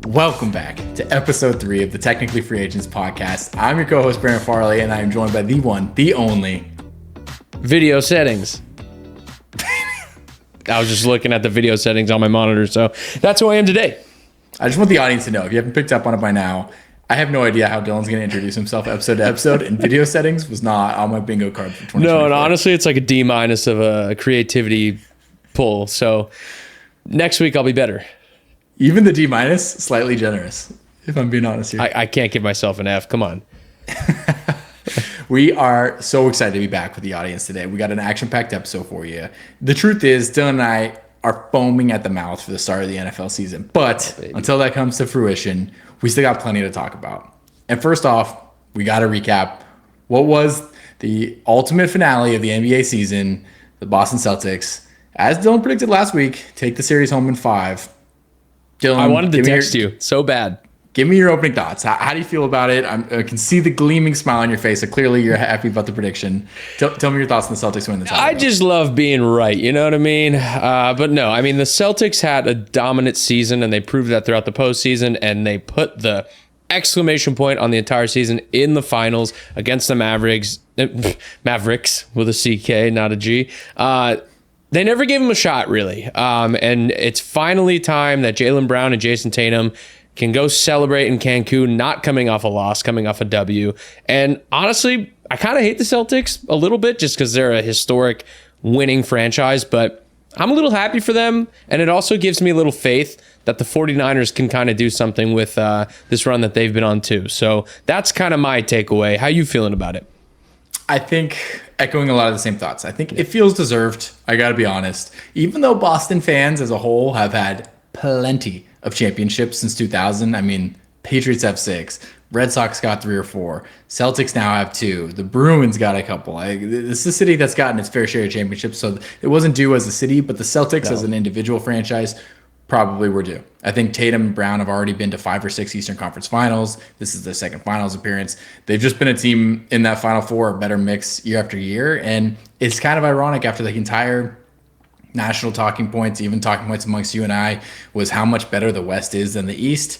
Welcome back to episode 3 of the Technically Free Agents podcast. I'm your co-host, Brandon Farley, and I am joined by the one, the only... Video settings. I was just looking at the video settings on my monitor, so that's who I am today. I just want the audience to know, if you haven't picked up on it by now, I have no idea how Dylan's going to introduce himself episode to episode, and video settings was not on my bingo card for 2024. No, and honestly, it's like a D- of a creativity pull, so next week I'll be better. Even the D-, slightly generous, if I'm being honest here. I can't give myself an F. Come on. We are so excited to be back with the audience today. We got an action-packed episode for you. The truth is, Dylan and I are foaming at the mouth for the start of the NFL season. But until that comes to fruition, we still got plenty to talk about. And first off, we got to recap what was the ultimate finale of the NBA season, the Boston Celtics. As Dylan predicted last week, take the series home in 5. Dylan, I wanted to text you so bad. Give me your opening thoughts. How do you feel about it? I can see the gleaming smile on your face. So clearly you're happy about the prediction. Tell me your thoughts on the Celtics winning the title. I just love being right. You know what I mean? But no, I mean, the Celtics had a dominant season and they proved that throughout the postseason, and they put the exclamation point on the entire season in the finals against the Mavericks with a CK, not a G. They never gave him a shot, really. And it's finally time that Jaylen Brown and Jason Tatum can go celebrate in Cancun, not coming off a loss, coming off a W. And honestly, I kind of hate the Celtics a little bit just because they're a historic winning franchise, but I'm a little happy for them. And it also gives me a little faith that the 49ers can kind of do something with this run that they've been on too. So that's kind of my takeaway. How you feeling about it? I think echoing a lot of the same thoughts. I think it feels deserved. I got to be honest. Even though Boston fans as a whole have had plenty of championships since 2000. I mean, Patriots have 6. Red Sox got 3 or 4. Celtics now have 2. The Bruins got a couple. This is a city that's gotten its fair share of championships. So it wasn't due as a city, but the Celtics as an individual franchise probably were due. I think Tatum and Brown have already been to 5 or 6 Eastern Conference Finals. This is their second finals appearance. They've just been a team in that Final Four, a better mix year after year. And it's kind of ironic after the entire national talking points, even talking points amongst you and I, was how much better the West is than the East.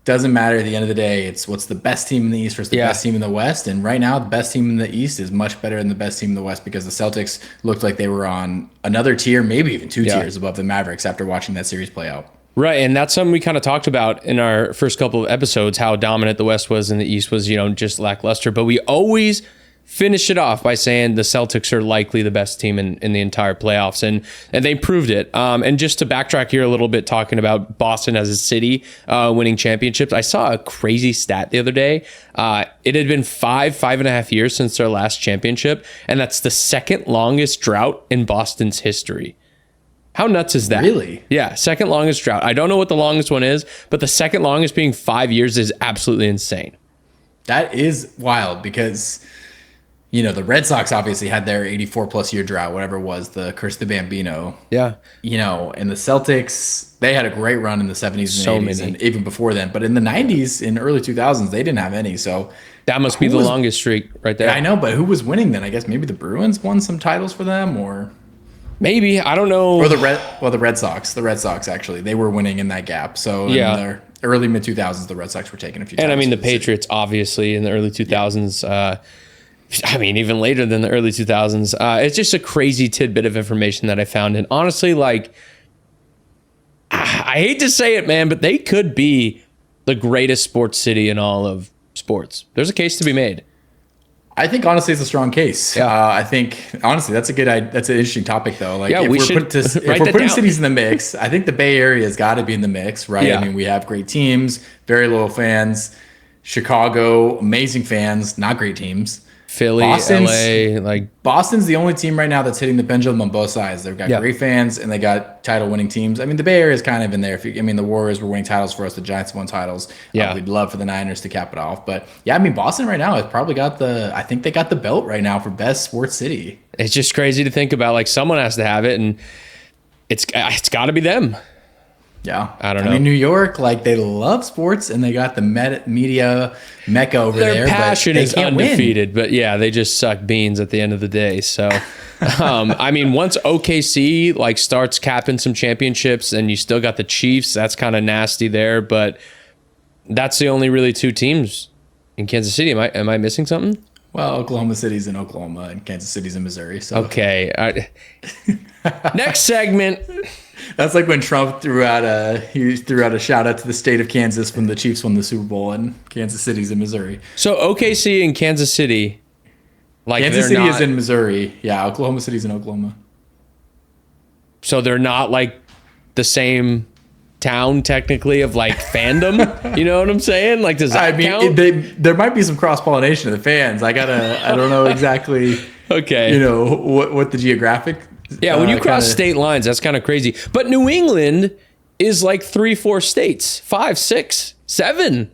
Doesn't matter at the end of the day. It's what's the best team in the East versus the best team in the West. And right now, the best team in the East is much better than the best team in the West because the Celtics looked like they were on another tier, maybe even 2 tiers above the Mavericks after watching that series play out. Right. And that's something we kind of talked about in our first couple of episodes, how dominant the West was and the East was, just lackluster. But we always finish it off by saying the Celtics are likely the best team in the entire playoffs, and they proved it. And just to backtrack here a little bit, talking about Boston as a city winning championships, I saw a crazy stat the other day. It had been 5.5 years since their last championship, and that's the second longest drought in Boston's history. How nuts is that? Really? Yeah, second longest drought. I don't know what the longest one is, but the second longest being 5 years is absolutely insane. That is wild because... the Red Sox obviously had their 84-plus year drought, whatever it was, the Curse of the Bambino. Yeah. And the Celtics, they had a great run in the 70s and 80s and even before then. But in the 90s, in early 2000s, they didn't have any. So that must be the longest streak right there. I know, but who was winning then? I guess maybe the Bruins won some titles for them, or... Maybe. I don't know. Or the Red Sox. The Red Sox, actually. They were winning in that gap. So in the early, mid-2000s, the Red Sox were taking a few titles. And I mean, the Patriots, obviously, in the early 2000s... even later than the early 2000s. It's just a crazy tidbit of information that I found. And honestly, I hate to say it, man, but they could be the greatest sports city in all of sports. There's a case to be made. I think, honestly, it's a strong case. Yeah. I think, honestly, that's an interesting topic, though. If we're putting cities in the mix, I think the Bay Area has got to be in the mix, right? Yeah. I mean, we have great teams, very loyal fans. Chicago, amazing fans, not great teams. Philly, LA, Boston's the only team right now that's hitting the pendulum on both sides. They've got great fans and they got title-winning teams. I mean, the Bay Area is kind of in there. The Warriors were winning titles for us. The Giants won titles. We'd love for the Niners to cap it off. But Boston right now has probably got I think they got the belt right now for best sports city. It's just crazy to think about. Someone has to have it, and it's got to be them. Yeah. I don't know. New York, they love sports and they got the media mecca over there. Their passion is undefeated, win. But they just suck beans at the end of the day. So, once OKC starts capping some championships and you still got the Chiefs, that's kind of nasty there. But that's the only really two teams in Kansas City. Am I missing something? Well, Oklahoma City's in Oklahoma and Kansas City's in Missouri. So Okay. Next segment. that's like when Trump threw out a shout out to the state of Kansas when the Chiefs won the Super Bowl, and Kansas City's in Missouri. So OKC and Kansas City, like Kansas City is in Missouri. Yeah, Oklahoma City's in Oklahoma. So they're not like the same town technically of like fandom. You know what I'm saying? Like, does that count? There might be some cross pollination of the fans. I don't know exactly. Okay. You know what the geographic. Yeah, when you cross state lines, that's kind of crazy. But New England is like 3-4 states, 5, 6, 7.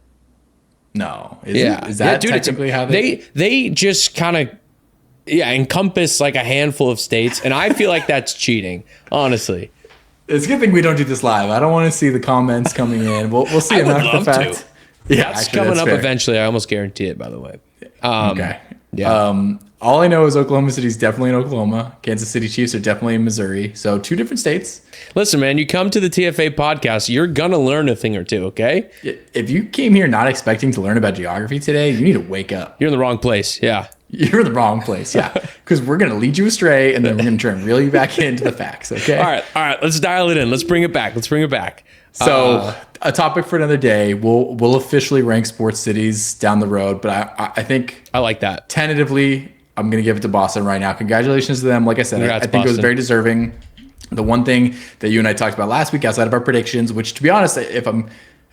No, is that dude, technically how they just kind of encompass like a handful of states, and I feel like that's cheating, honestly. It's a good thing we don't do this live. I don't want to see the comments coming in. We'll see. I would love to. Yeah, that's coming up eventually. I almost guarantee it. By the way. Okay. Yeah. All I know is Oklahoma City's definitely in Oklahoma. Kansas City Chiefs are definitely in Missouri. So 2 different states. Listen, man, you come to the TFA podcast, you're gonna learn a thing or two. Okay. If you came here not expecting to learn about geography today, you need to wake up. You're in the wrong place. Yeah. You're in the wrong place. Yeah. Because we're going to lead you astray and then we're going to try and reel you back into the facts. Okay. All right. Let's dial it in. Let's bring it back. So a topic for another day. We'll officially rank sports cities down the road, but I think I like that. Tentatively, I'm going to give it to Boston right now. Congratulations to them. Like I said, Congrats, I think Boston. it was very deserving. The one thing that you and I talked about last week outside of our predictions, which to be honest, if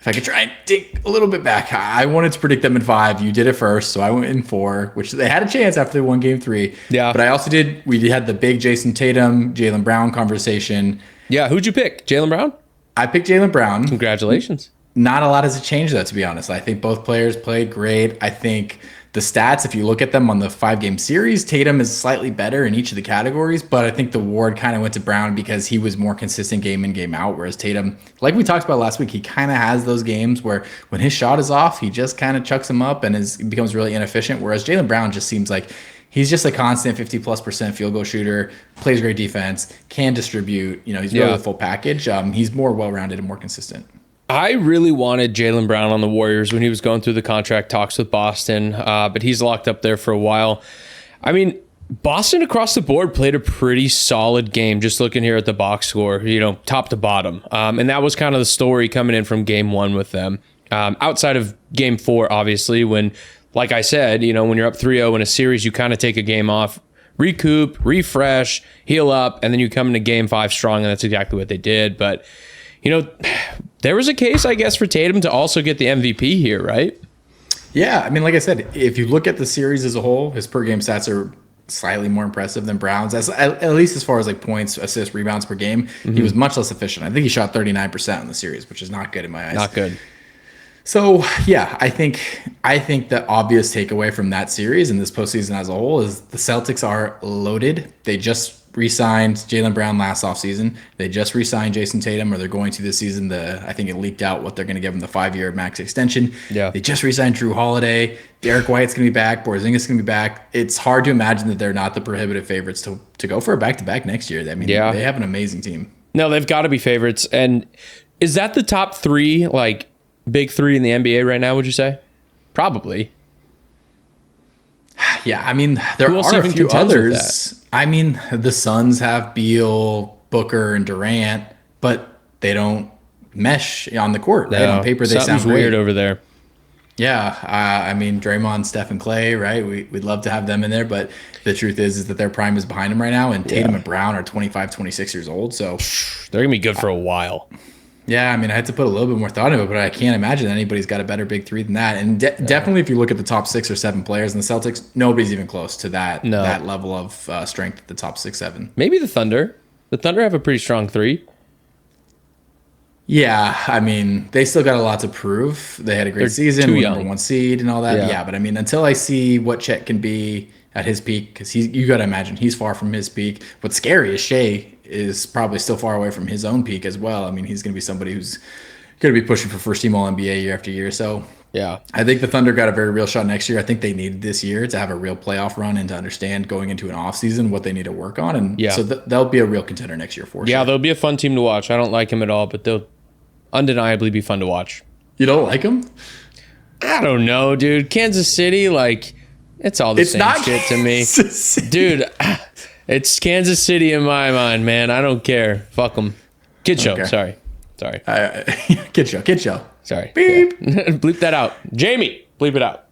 I could try and dig a little bit back, I wanted to predict them in 5. You did it first, so I went in 4, which they had a chance after they won game 3. Yeah. But I also we had the big Jason Tatum, Jaylen Brown conversation. Yeah. Who'd you pick? Jaylen Brown? I picked Jaylen Brown. Congratulations. Not a lot has changed, though, to be honest. I think both players played great. I think the stats, if you look at them on the 5-game series, Tatum is slightly better in each of the categories, but I think the award kind of went to Brown because he was more consistent game in, game out, whereas Tatum, like we talked about last week, he kind of has those games where when his shot is off, he just kind of chucks them up and becomes really inefficient, whereas Jaylen Brown just seems like he's just a constant 50+% field goal shooter, plays great defense, can distribute, he's really the full package. He's more well-rounded and more consistent. I really wanted Jaylen Brown on the Warriors when he was going through the contract talks with Boston, but he's locked up there for a while. I mean, Boston across the board played a pretty solid game, just looking here at the box score, top to bottom. And that was kind of the story coming in from game 1 with them. Outside of game 4, obviously, when, like I said, when you're up 3-0 in a series, you kind of take a game off, recoup, refresh, heal up, and then you come into game 5 strong, and that's exactly what they did. But there was a case, I guess, for Tatum to also get the MVP here, right? Yeah, I mean, like I said, if you look at the series as a whole, his per game stats are slightly more impressive than Brown's, at least as far as like points, assists, rebounds per game. Mm-hmm. He was much less efficient. I think he shot 39% in the series, which is not good in my eyes. Not good. So, yeah, I think the obvious takeaway from that series and this postseason as a whole is the Celtics are loaded. They just re-signed Jaylen Brown last offseason. They just re-signed Jason Tatum, or they're going to this season. I think it leaked out what they're going to give him, the 5-year max extension. Yeah. They just re-signed Drew Holiday. Derek White's going to be back. Porzingis is going to be back. It's hard to imagine that they're not the prohibitive favorites to go for a back-to-back next year. I mean, they have an amazing team. No, they've got to be favorites. And is that the top 3, like, big 3 in the NBA right now, would you say? Probably. Yeah, I mean, there are a few others. I mean, the Suns have Beal, Booker, and Durant, but they don't mesh on the court. Right? On paper, they sound weird over there. Yeah, I mean, Draymond, Steph, and Clay, right? We'd love to have them in there, but the truth is that their prime is behind them right now, and Tatum and Brown are 25, 26 years old, so they're going to be good for a while. Yeah, I mean, I had to put a little bit more thought into it, but I can't imagine anybody's got a better big 3 than that. And definitely, if you look at the top 6 or 7 players in the Celtics, nobody's even close to that level of strength at the top 6, 7. Maybe the Thunder. The Thunder have a pretty strong 3. Yeah, I mean, they still got a lot to prove. They had a great season, number 1 seed and all that. Yeah, but I mean, until I see what Chet can be at his peak, because you got to imagine he's far from his peak. What's scary is Shea is probably still far away from his own peak as well. I mean, he's going to be somebody who's going to be pushing for first team All-NBA year after year. So yeah, I think the Thunder got a very real shot next year. I think they needed this year to have a real playoff run and to understand going into an offseason what they need to work on. And so they'll be a real contender next year for sure. Yeah, they'll be a fun team to watch. I don't like him at all, but they'll undeniably be fun to watch. You don't like him? I don't know, dude. Kansas City, like, it's all the same shit to me. Dude, it's Kansas City in my mind, man. I don't care. Fuck them. Kid show. Okay. Sorry. Kid show. Sorry. Beep. Yeah. Bleep that out. Jamie, bleep it out.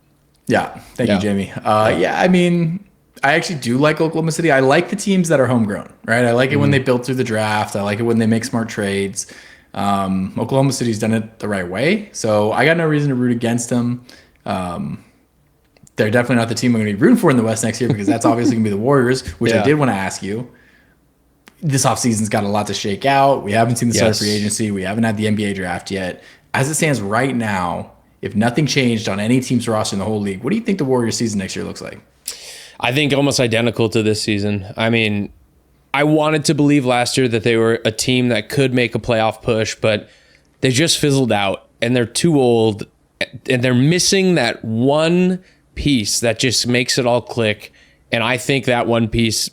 Yeah. Thank you, Jamie. Yeah, I mean, I actually do like Oklahoma City. I like the teams that are homegrown, right? I like it when they build through the draft. I like it when they make smart trades. Oklahoma City's done it the right way. So I got no reason to root against them. They're definitely not the team I'm going to be rooting for in the West next year because that's obviously going to be the Warriors, which I did want to ask you. This offseason's got a lot to shake out. We haven't seen the start of free agency. We haven't had the NBA draft yet. As it stands right now, if nothing changed on any team's roster in the whole league, what do you think the Warriors season next year looks like? I think almost identical to this season. I mean, I wanted to believe last year that they were a team that could make a playoff push, but they just fizzled out and they're too old and they're missing that one piece that just makes it all click. And I think that one piece,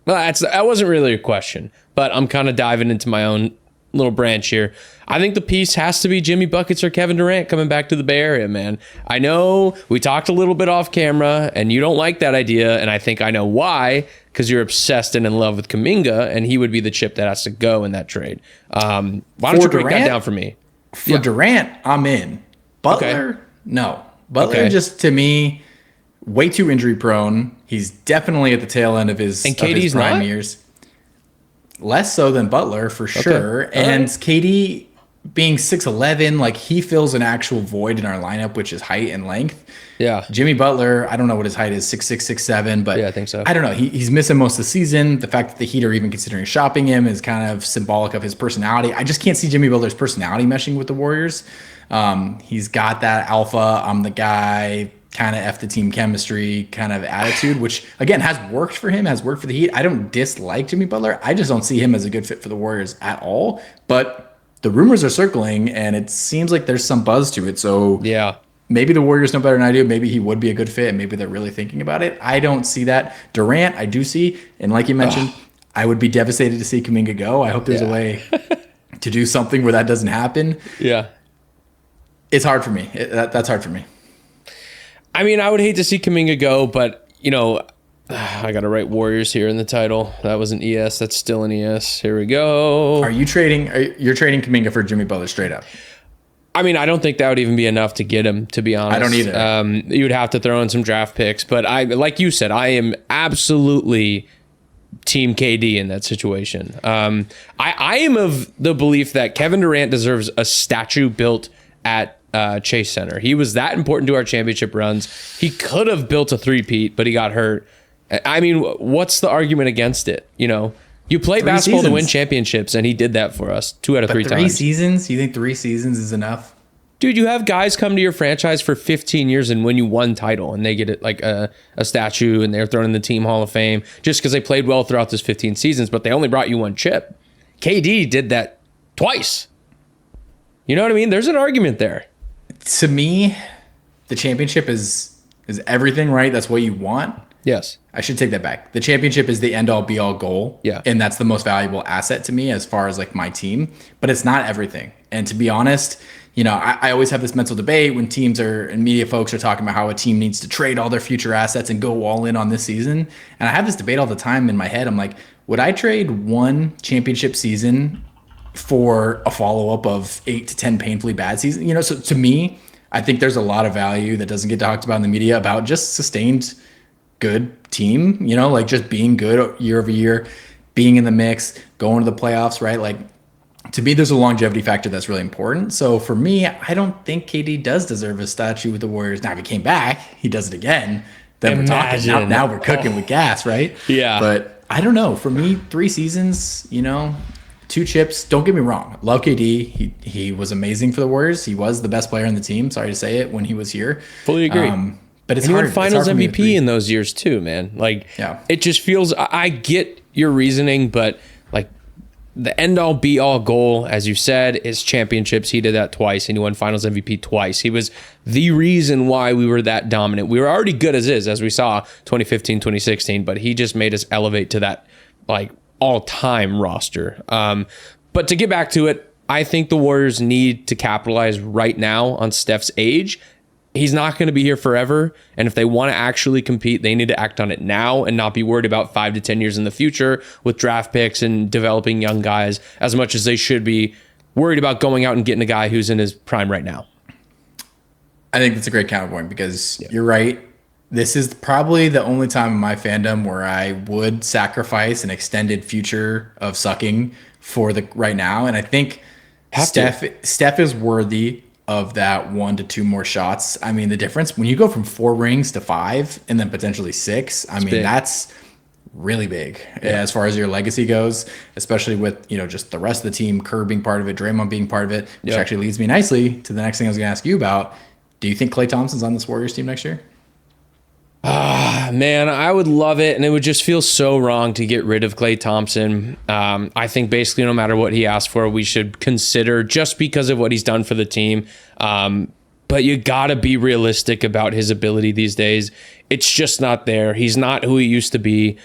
well, that wasn't really a question, but I'm kind of diving into my own little branch here. I think the piece has to be Jimmy Buckets or Kevin Durant coming back to the Bay Area, man. I know we talked a little bit off camera and you don't like that idea, and I think I know why, because you're obsessed and in love with Kuminga, and he would be the chip that has to go in that trade. Why don't you break that down for me? For Durant, I'm in. Butler, no. Butler just, to me, way too injury prone. He's definitely at the tail end of his prime years. Less so than Butler, for sure. And KD being 6'11", like, he fills an actual void in our lineup, which is height and length. Yeah. Jimmy Butler, I don't know what his height is, 6'6", 6'7", but yeah, I think so. I don't know. He's missing most of the season. The fact that the Heat are even considering shopping him is kind of symbolic of his personality. I just can't see Jimmy Butler's personality meshing with the Warriors. He's got that alpha, I'm the guy, kind of F the team chemistry kind of attitude, which, again, has worked for him, has worked for the Heat. I don't dislike Jimmy Butler. I just don't see him as a good fit for the Warriors at all. But the rumors are circling, and it seems like there's some buzz to it. So yeah, maybe the Warriors know better than I do. Maybe he would be a good fit, and maybe they're really thinking about it. I don't see that. Durant, I do see. And like you mentioned, I would be devastated to see Kuminga go. I hope there's a way to do something where that doesn't happen. Yeah. It's hard for me. That's hard for me. I mean, I would hate to see Kuminga go, but, you know, I got to write Warriors here in the title. That was an ES. That's still an ES. Here we go. You're trading Kuminga for Jimmy Butler straight up? I mean, I don't think that would even be enough to get him, to be honest. I don't either. You would have to throw in some draft picks. But like you said, I am absolutely Team KD in that situation. I am of the belief that Kevin Durant deserves a statue built at Chase Center. He was that important to our championship runs. He could have built a three-peat, but he got hurt. I mean, what's the argument against it? You know, you play basketball to win championships, and he did that for us 2 out of 3 times. 3 seasons? You think 3 seasons is enough? Dude, you have guys come to your franchise for 15 years and win you one title, and they get it like a statue, and they're thrown in the Team Hall of Fame just because they played well throughout those 15 seasons, but they only brought you one chip. KD did that twice. You know what I mean? There's an argument there. To me, the championship is everything, right? That's what you want. Yes. I should take that back. The championship is the end-all, be-all goal. Yeah. And that's the most valuable asset to me as far as like my team. But it's not everything. And to be honest, you know, I always have this mental debate when teams and media folks are talking about how a team needs to trade all their future assets and go all in on this season. And I have this debate all the time in my head. I'm like, would I trade one championship season for a follow-up of 8 to 10 painfully bad seasons? You know, so to me, I think there's a lot of value that doesn't get talked about in the media about just sustained good team, you know, like just being good year over year, being in the mix, going to the playoffs, right? Like, to me, there's a longevity factor that's really important. So for me, I don't think KD does deserve a statue with the Warriors. Now, if he came back, he does it again. Then we're talking. Now we're cooking with gas, right? Yeah. But I don't know. For me, 3 seasons, you know, 2 chips. Don't get me wrong. Love KD. He was amazing for the Warriors. He was the best player on the team. Sorry to say it when he was here. Fully agree. But it's and hard. He won Finals MVP in those years too, man. Like, it just feels. I get your reasoning, but like the end-all, be-all goal, as you said, is championships. He did that twice, and he won Finals MVP twice. He was the reason why we were that dominant. We were already good as we saw 2015, 2016, but he just made us elevate to that like all-time roster. But to get back to it, I think the Warriors need to capitalize right now on Steph's age. He's not going to be here forever. And if they want to actually compete, they need to act on it now and not be worried about 5 to 10 years in the future with draft picks and developing young guys as much as they should be worried about going out and getting a guy who's in his prime right now. I think that's a great counterpoint because you're right. This is probably the only time in my fandom where I would sacrifice an extended future of sucking for the right now. And I think Steph is worthy of that 1 to 2 more shots. I mean, the difference when you go from 4 rings to 5 and then potentially 6, I mean, big. That's really big as far as your legacy goes, especially with, just the rest of the team, Kerr being part of it, Draymond being part of it, which actually leads me nicely to the next thing I was going to ask you about. Do you think Klay Thompson's on this Warriors team next year? Man, I would love it, and it would just feel so wrong to get rid of Klay Thompson. I think basically no matter what he asked for, we should consider just because of what he's done for the team. But you got to be realistic about his ability these days. It's just not there. He's not who he used to be.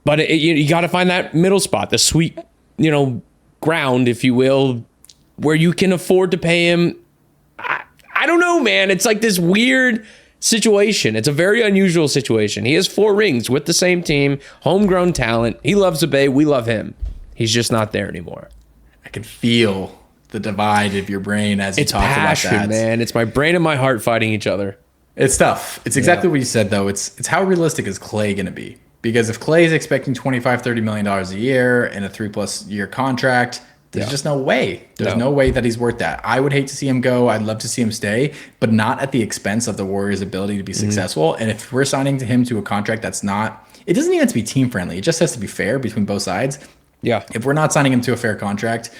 But you got to find that middle spot, the sweet, ground, if you will, where you can afford to pay him. I don't know, man. It's like this weird situation. It's a very unusual situation. He has 4 rings with the same team, homegrown talent. He loves the Bay. We love him. He's just not there anymore. I can feel the divide of your brain as you talk passion, about that. Man. It's my brain and my heart fighting each other. It's tough. It's exactly what you said, though. It's how realistic is Klay going to be? Because if Klay is expecting $25-30 million a year and a 3+ year contract, there's just no way. There's no way that he's worth that. I would hate to see him go. I'd love to see him stay, but not at the expense of the Warriors' ability to be successful. And if we're signing him to a contract that's not, it doesn't even have to be team friendly. It just has to be fair between both sides. Yeah. If we're not signing him to a fair contract,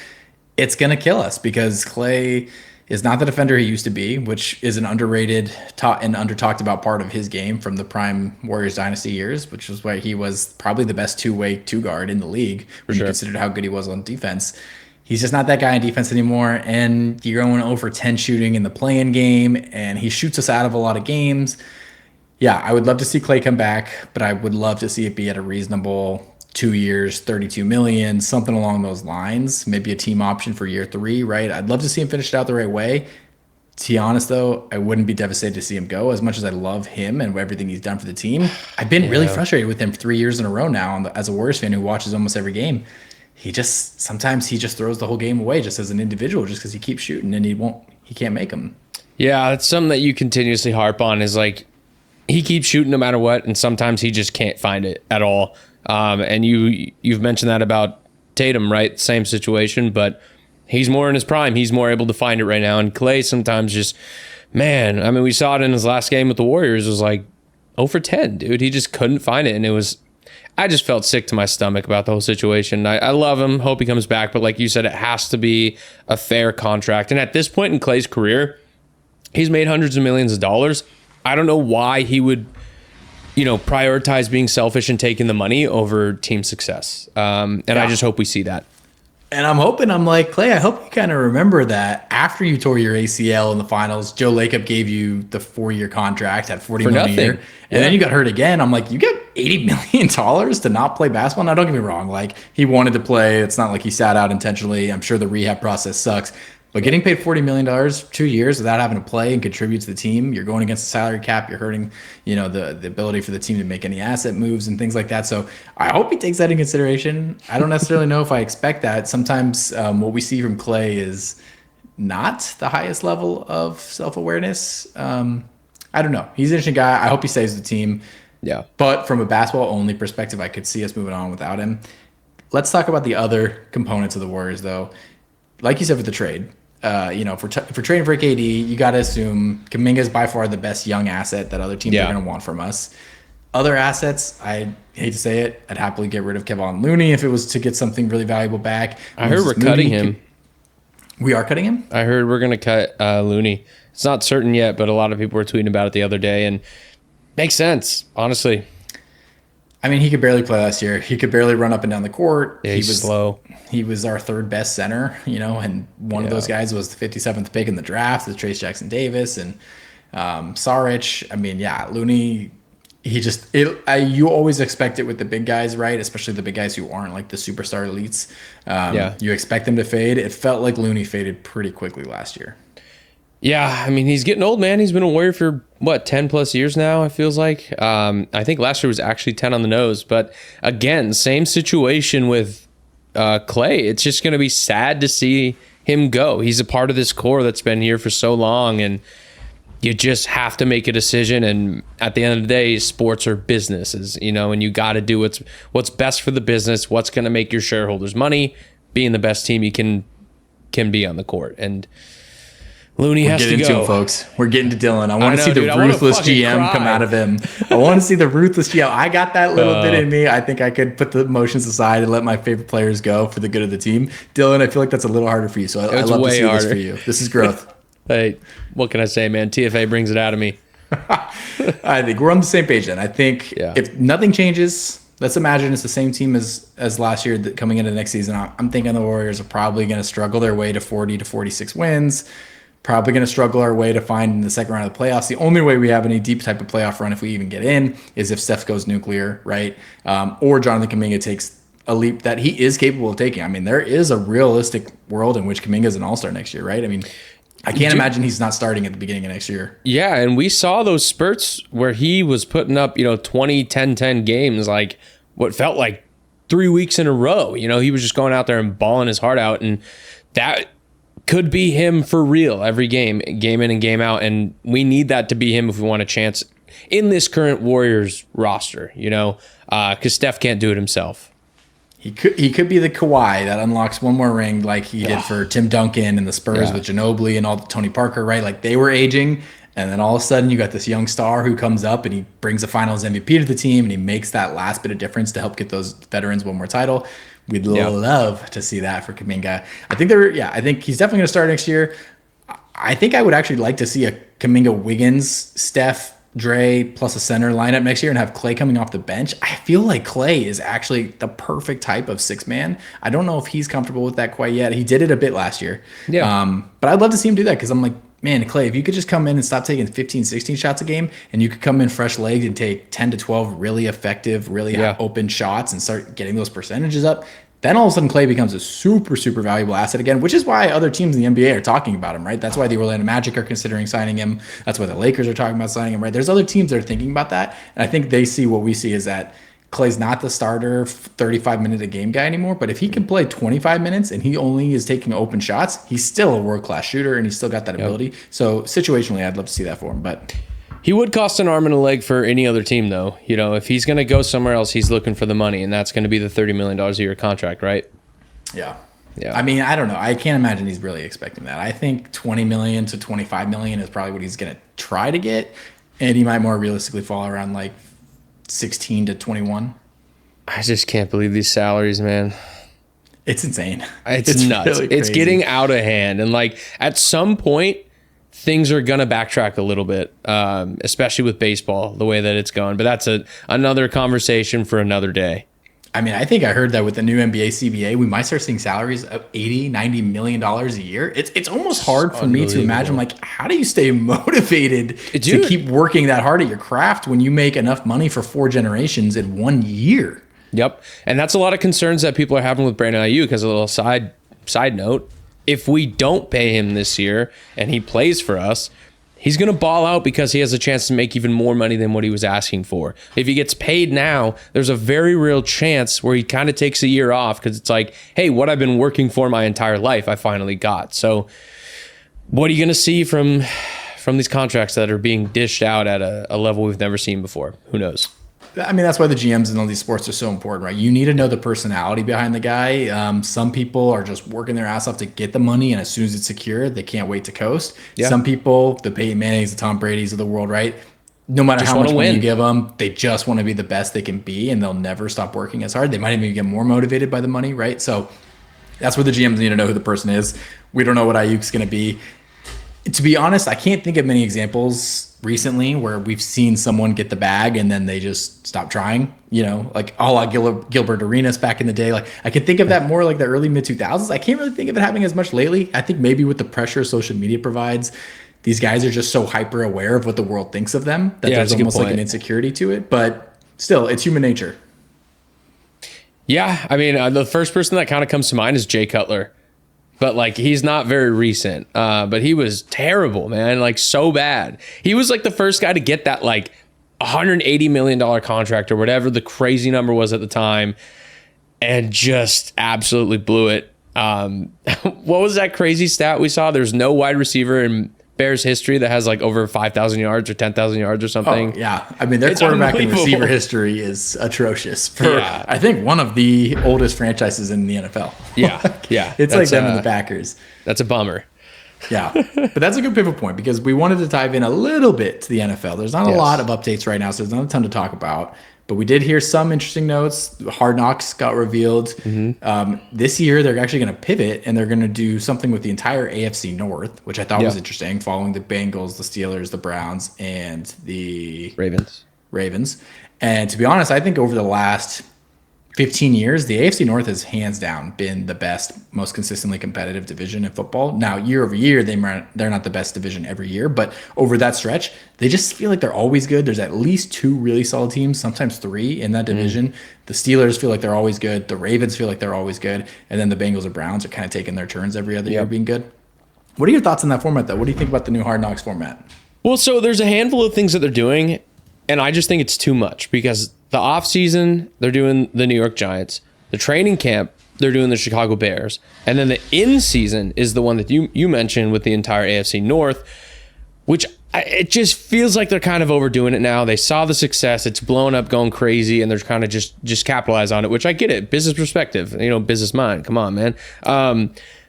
it's going to kill us because Klay is not the defender he used to be, which is an underrated and under talked about part of his game from the prime Warriors dynasty years, which was why he was probably the best two-way 2-guard in the league when you considered how good he was on defense. He's just not that guy in defense anymore, and you're going over 10 shooting in the play-in game, and he shoots us out of a lot of games. Yeah, I would love to see Klay come back, but I would love to see it be at a reasonable 2 years, $32 million, something along those lines. Maybe a team option for year 3, right? I'd love to see him finish it out the right way. To be honest, though, I wouldn't be devastated to see him go. As much as I love him and everything he's done for the team, I've been really frustrated with him 3 years in a row now as a Warriors fan who watches almost every game. Sometimes he just throws the whole game away just as an individual just because he keeps shooting and he can't make them. Yeah, it's something that you continuously harp on is like he keeps shooting no matter what, and sometimes he just can't find it at all. And you've mentioned that about Tatum, right? Same situation, but he's more in his prime. He's more able to find it right now. And Klay sometimes just, man, I mean, we saw it in his last game with the Warriors. It was like 0 for 10, dude. He just couldn't find it, and I just felt sick to my stomach about the whole situation. I love him, hope he comes back, but like you said, it has to be a fair contract. And at this point in Klay's career, he's made hundreds of millions of dollars. I don't know why he would, prioritize being selfish and taking the money over team success. I just hope we see that. And I'm like, Klay, I hope you kind of remember that after you tore your ACL in the finals, Joe Lacob gave you the 4-year contract at $40 million a year. And then you got hurt again. I'm like, you get $80 million to not play basketball? Now, don't get me wrong. Like, he wanted to play. It's not like he sat out intentionally. I'm sure the rehab process sucks. But getting paid $40 million 2 years without having to play and contribute to the team, you're going against the salary cap. You're hurting, the ability for the team to make any asset moves and things like that. So I hope he takes that in consideration. I don't necessarily know if I expect that. Sometimes what we see from Klay is not the highest level of self-awareness. I don't know. He's an interesting guy. I hope he stays with the team. Yeah. But from a basketball-only perspective, I could see us moving on without him. Let's talk about the other components of the Warriors, though. Like you said with the trade, if we're trading for KD, you got to assume Kuminga is by far the best young asset that other teams are going to want from us. Other assets, I hate to say it, I'd happily get rid of Kevon Looney if it was to get something really valuable back. I heard we're cutting him. We are cutting him? I heard we're going to cut Looney. It's not certain yet, but a lot of people were tweeting about it the other day, and makes sense, honestly. I mean, he could barely play last year. He could barely run up and down the court. Yeah, he was slow. He was our 3rd best center, and one of those guys was the 57th pick in the draft with Trace Jackson Davis and Saric. I mean, Looney, you always expect it with the big guys, right? Especially the big guys who aren't like the superstar elites. You expect them to fade. It felt like Looney faded pretty quickly last year. Yeah, I mean, he's getting old, man. He's been a Warrior for, 10 plus years now, it feels like. I think last year was actually 10 on the nose. But again, same situation with Clay. It's just going to be sad to see him go. He's a part of this core that's been here for so long, and you just have to make a decision. And at the end of the day, sports are businesses, and you got to do what's best for the business, what's going to make your shareholders money, being the best team you can be on the court. And Looney has to go. It, folks. We're getting to Dylan. I want to see the ruthless GM come out of him. I want to see the ruthless GM. I got that little bit in me. I think I could put the emotions aside and let my favorite players go for the good of the team. Dylan, I feel like that's a little harder for you. So I love to see this for you. This is growth. Hey, what can I say, man? TFA brings it out of me. I think we're on the same page then. I think if nothing changes, let's imagine it's the same team as last year coming into the next season. I'm thinking the Warriors are probably going to struggle their way to 40 to 46 wins. Probably going to struggle our way to find in the second round of the playoffs. The only way we have any deep type of playoff run, if we even get in, is if Steph goes nuclear, right? Or Jonathan Kuminga takes a leap that he is capable of taking. I mean, there is a realistic world in which Kuminga is an all-star next year, right? I mean, I can't imagine he's not starting at the beginning of next year. Yeah, and we saw those spurts where he was putting up, 20, 10, 10 games, like what felt like 3 weeks in a row. He was just going out there and balling his heart out, and that could be him for real every game in and game out. And we need that to be him if we want a chance in this current Warriors roster, because Steph can't do it himself. He could be the Kawhi that unlocks one more ring like he did for Tim Duncan and the Spurs with Ginobili and all the Tony Parker, right? Like they were aging, and then all of a sudden you got this young star who comes up and he brings a Finals MVP to the team and he makes that last bit of difference to help get those veterans one more title. We'd love to see that for Kuminga. I think he's definitely going to start next year. I think I would actually like to see a Kuminga, Wiggins, Steph, Dre plus a center lineup next year and have Clay coming off the bench. I feel like Clay is actually the perfect type of six man. I don't know if he's comfortable with that quite yet. He did it a bit last year. Yeah. But I'd love to see him do that because I'm like, man, Clay, if you could just come in and stop taking 15, 16 shots a game and you could come in fresh legged and take 10 to 12 really effective, really open shots and start getting those percentages up, then all of a sudden Clay becomes a super, super valuable asset again, which is why other teams in the NBA are talking about him, right? That's why the Orlando Magic are considering signing him. That's why the Lakers are talking about signing him, right? There's other teams that are thinking about that. And I think they see what we see is that Clay's not the starter 35-minute a game guy anymore, but if he can play 25 minutes and he only is taking open shots, he's still a world-class shooter and he's still got that ability. So situationally, I'd love to see that for him, but he would cost an arm and a leg for any other team, though. If he's going to go somewhere else, he's looking for the money, and that's going to be the $30 million a year contract, right? Yeah. I mean, I don't know. I can't imagine he's really expecting that. I think $20 million to $25 million is probably what he's going to try to get, and he might more realistically fall around like 16 to 21. I just can't believe these salaries, man. It's insane. It's nuts. Really it's getting out of hand, and like at some point, things are going to backtrack a little bit, especially with baseball, the way that it's going. But that's another conversation for another day. I mean, I think I heard that with the new NBA CBA, we might start seeing salaries of $80, $90 million a year. It's almost hard for me to imagine, like, how do you stay motivated to keep working that hard at your craft when you make enough money for 4 generations in 1 year? Yep. And that's a lot of concerns that people are having with Brandon Ayuk. As a little side note, if we don't pay him this year and he plays for us, he's going to ball out because he has a chance to make even more money than what he was asking for. If he gets paid now, there's a very real chance where he kind of takes a year off because it's like, hey, what I've been working for my entire life, I finally got. So what are you going to see from these contracts that are being dished out at a level we've never seen before? Who knows? I mean, that's why the GMs in all these sports are so important, right? You need to know the personality behind the guy. Some people are just working their ass off to get the money, and as soon as it's secure, they can't wait to coast. Yeah. Some people, the Peyton Mannings, the Tom Brady's of the world, right? No matter how much money you give them, they just want to be the best they can be, and they'll never stop working as hard. They might even get more motivated by the money, right? So that's where the GMs need to know who the person is. We don't know what Ayuk's going to be. To be honest, I can't think of many examples recently where we've seen someone get the bag and then they just stop trying, like a la Gilbert Arenas back in the day. Like I can think of that more like the early mid 2000s. I can't really think of it happening as much lately. I think maybe with the pressure social media provides, these guys are just so hyper aware of what the world thinks of them that Yeah, there's that's a good almost like an point. insecurity to it. But still, it's human nature. Yeah, I mean, the first person that kind of comes to mind is Jay Cutler, but like he's not very recent. But he was terrible, man, like so bad. He was like the first guy to get that like $180 million contract or whatever the crazy number was at the time, and just absolutely blew it. What was that crazy stat we saw? There's no wide receiver in Bears history that has like over 5,000 yards or 10,000 yards or something. Oh, yeah. I mean, their It's quarterback and unbelievable. receiver history is atrocious for, I think, one of the oldest franchises in the NFL. Yeah, yeah. It's like That's, them and the Packers. That's a bummer. Yeah. But that's a good pivot point because we wanted to dive in a little bit to the NFL. There's not a Yes. lot of updates right now, so there's not a ton to talk about. But we did hear some interesting notes. Hard Knocks got revealed. This year, they're actually going to pivot and they're going to do something with the entire AFC North, which I thought was interesting, following the Bengals, the Steelers, the Browns, and the Ravens. And to be honest, I think over the last 15 years, the AFC North has hands down been the best, most consistently competitive division in football. Now, year over year, they're not the best division every year, but over that stretch, they just feel like they're always good. There's at least 2 really solid teams, sometimes 3 in that division. The Steelers feel like they're always good. The Ravens feel like they're always good. And then the Bengals or Browns are kind of taking their turns every other year being good. What are your thoughts on that format, though? What do you think about the new Hard Knocks format? Well, so there's a handful of things that they're doing, and I just think it's too much because the offseason, they're doing the New York Giants. The training camp, they're doing the Chicago Bears. And then the in-season is the one that you mentioned with the entire AFC North, which it just feels like they're kind of overdoing it now. They saw the success. It's blown up, going crazy, and they're kind of just capitalize on it, which I get it. Business perspective, business mind. Come on, man.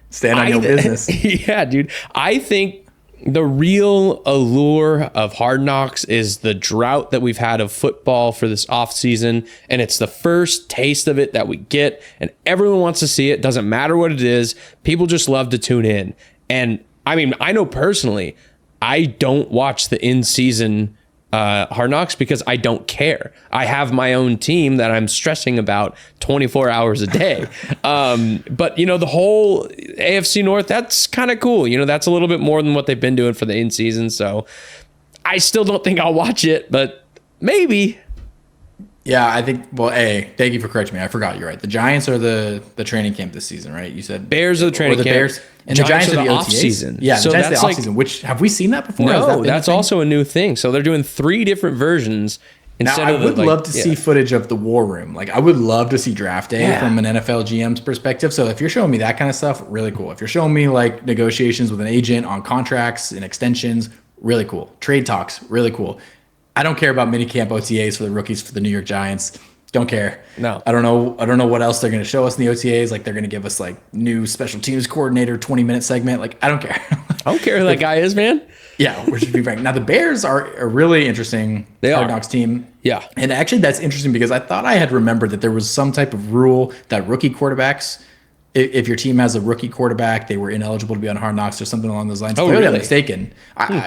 Stand on your business. Yeah, dude. I think the real allure of Hard Knocks is the drought that we've had of football for this offseason, and it's the first taste of it that we get, and everyone wants to see it. Doesn't matter what it is. People just love to tune in. And I mean, I know personally, I don't watch the in-season Hard Knocks because I don't care. I have my own team that I'm stressing about 24 hours a day. But the whole AFC North, that's kind of cool. That's a little bit more than what they've been doing for the in-season. So I still don't think I'll watch it, but maybe. Yeah, I think, thank you for correcting me. I forgot. You're right. The Giants are the training camp this season, right? You said Bears are the training camp. Bears. And the Giants are the off OTAs? season. Yeah, so the Giants that's are the offseason, which, have we seen that before? Has that No, been that's a thing? also a new thing. So they're doing 3 different versions. Now, I would love to see footage of the war room. Like, I would love to see draft day from an NFL GM's perspective. So if you're showing me that kind of stuff, really cool. If you're showing me like negotiations with an agent on contracts and extensions, really cool. Trade talks, really cool. I don't care about minicamp OTAs for the rookies for the New York Giants. Don't care. No. I don't know what else they're going to show us in the OTAs. Like, they're going to give us like new special teams coordinator 20-minute segment. Like, I don't care. I don't care who that guy is, man. Yeah, we should be frank. Now, the Bears are a really interesting Hard Knocks team. Yeah. And actually, that's interesting because I thought I had remembered that there was some type of rule that rookie quarterbacks, if your team has a rookie quarterback, they were ineligible to be on Hard Knocks or something along those lines. Oh, Clearly, really? I'm mistaken.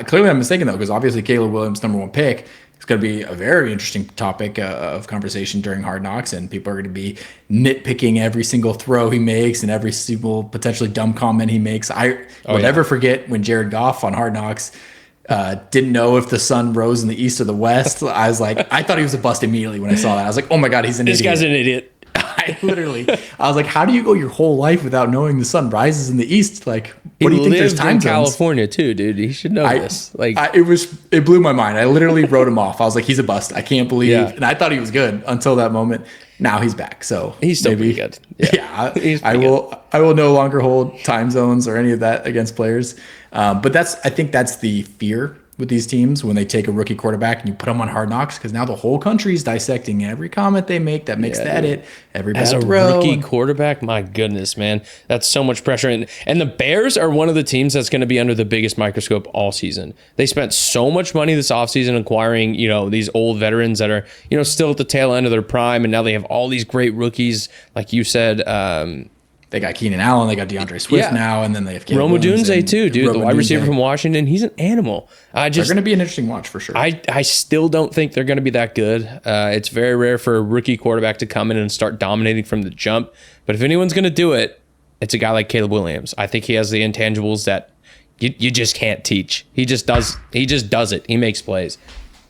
Clearly, I'm mistaken, though, because obviously Caleb Williams, #1 pick, is going to be a very interesting topic of conversation during Hard Knocks, and people are going to be nitpicking every single throw he makes and every single potentially dumb comment he makes. I will never forget when Jared Goff on Hard Knocks didn't know if the sun rose in the east or the west. I was like, I thought he was a bust immediately when I saw that. I was like, oh my God, he's an idiot. This guy's an idiot. I was like, how do you go your whole life without knowing the sun rises in the east? Like, what do you think there's time in zones? California too, dude. He should know this. Like, it blew my mind. I literally wrote him off. I was like, he's a bust. I can't believe. Yeah. And I thought he was good until that moment. Now he's back. So he's still pretty good. Yeah, I will no longer hold time zones or any of that against players. But I think that's the fear with these teams when they take a rookie quarterback and you put them on Hard Knocks, because now the whole country's dissecting every comment they make that makes the edit, every bad throw. As a rookie quarterback, my goodness, man, that's so much pressure. And the Bears are one of the teams that's going to be under the biggest microscope all season. They spent so much money this offseason acquiring, these old veterans that are, still at the tail end of their prime, and now they have all these great rookies, like you said. They got Keenan Allen, they got DeAndre Swift now, and then they have Rome Odunze too, dude. The wide receiver from Washington, he's an animal. They're going to be an interesting watch for sure. I still don't think they're going to be that good. It's very rare for a rookie quarterback to come in and start dominating from the jump. But if anyone's going to do it, it's a guy like Caleb Williams. I think he has the intangibles that you just can't teach. He just does it. He makes plays.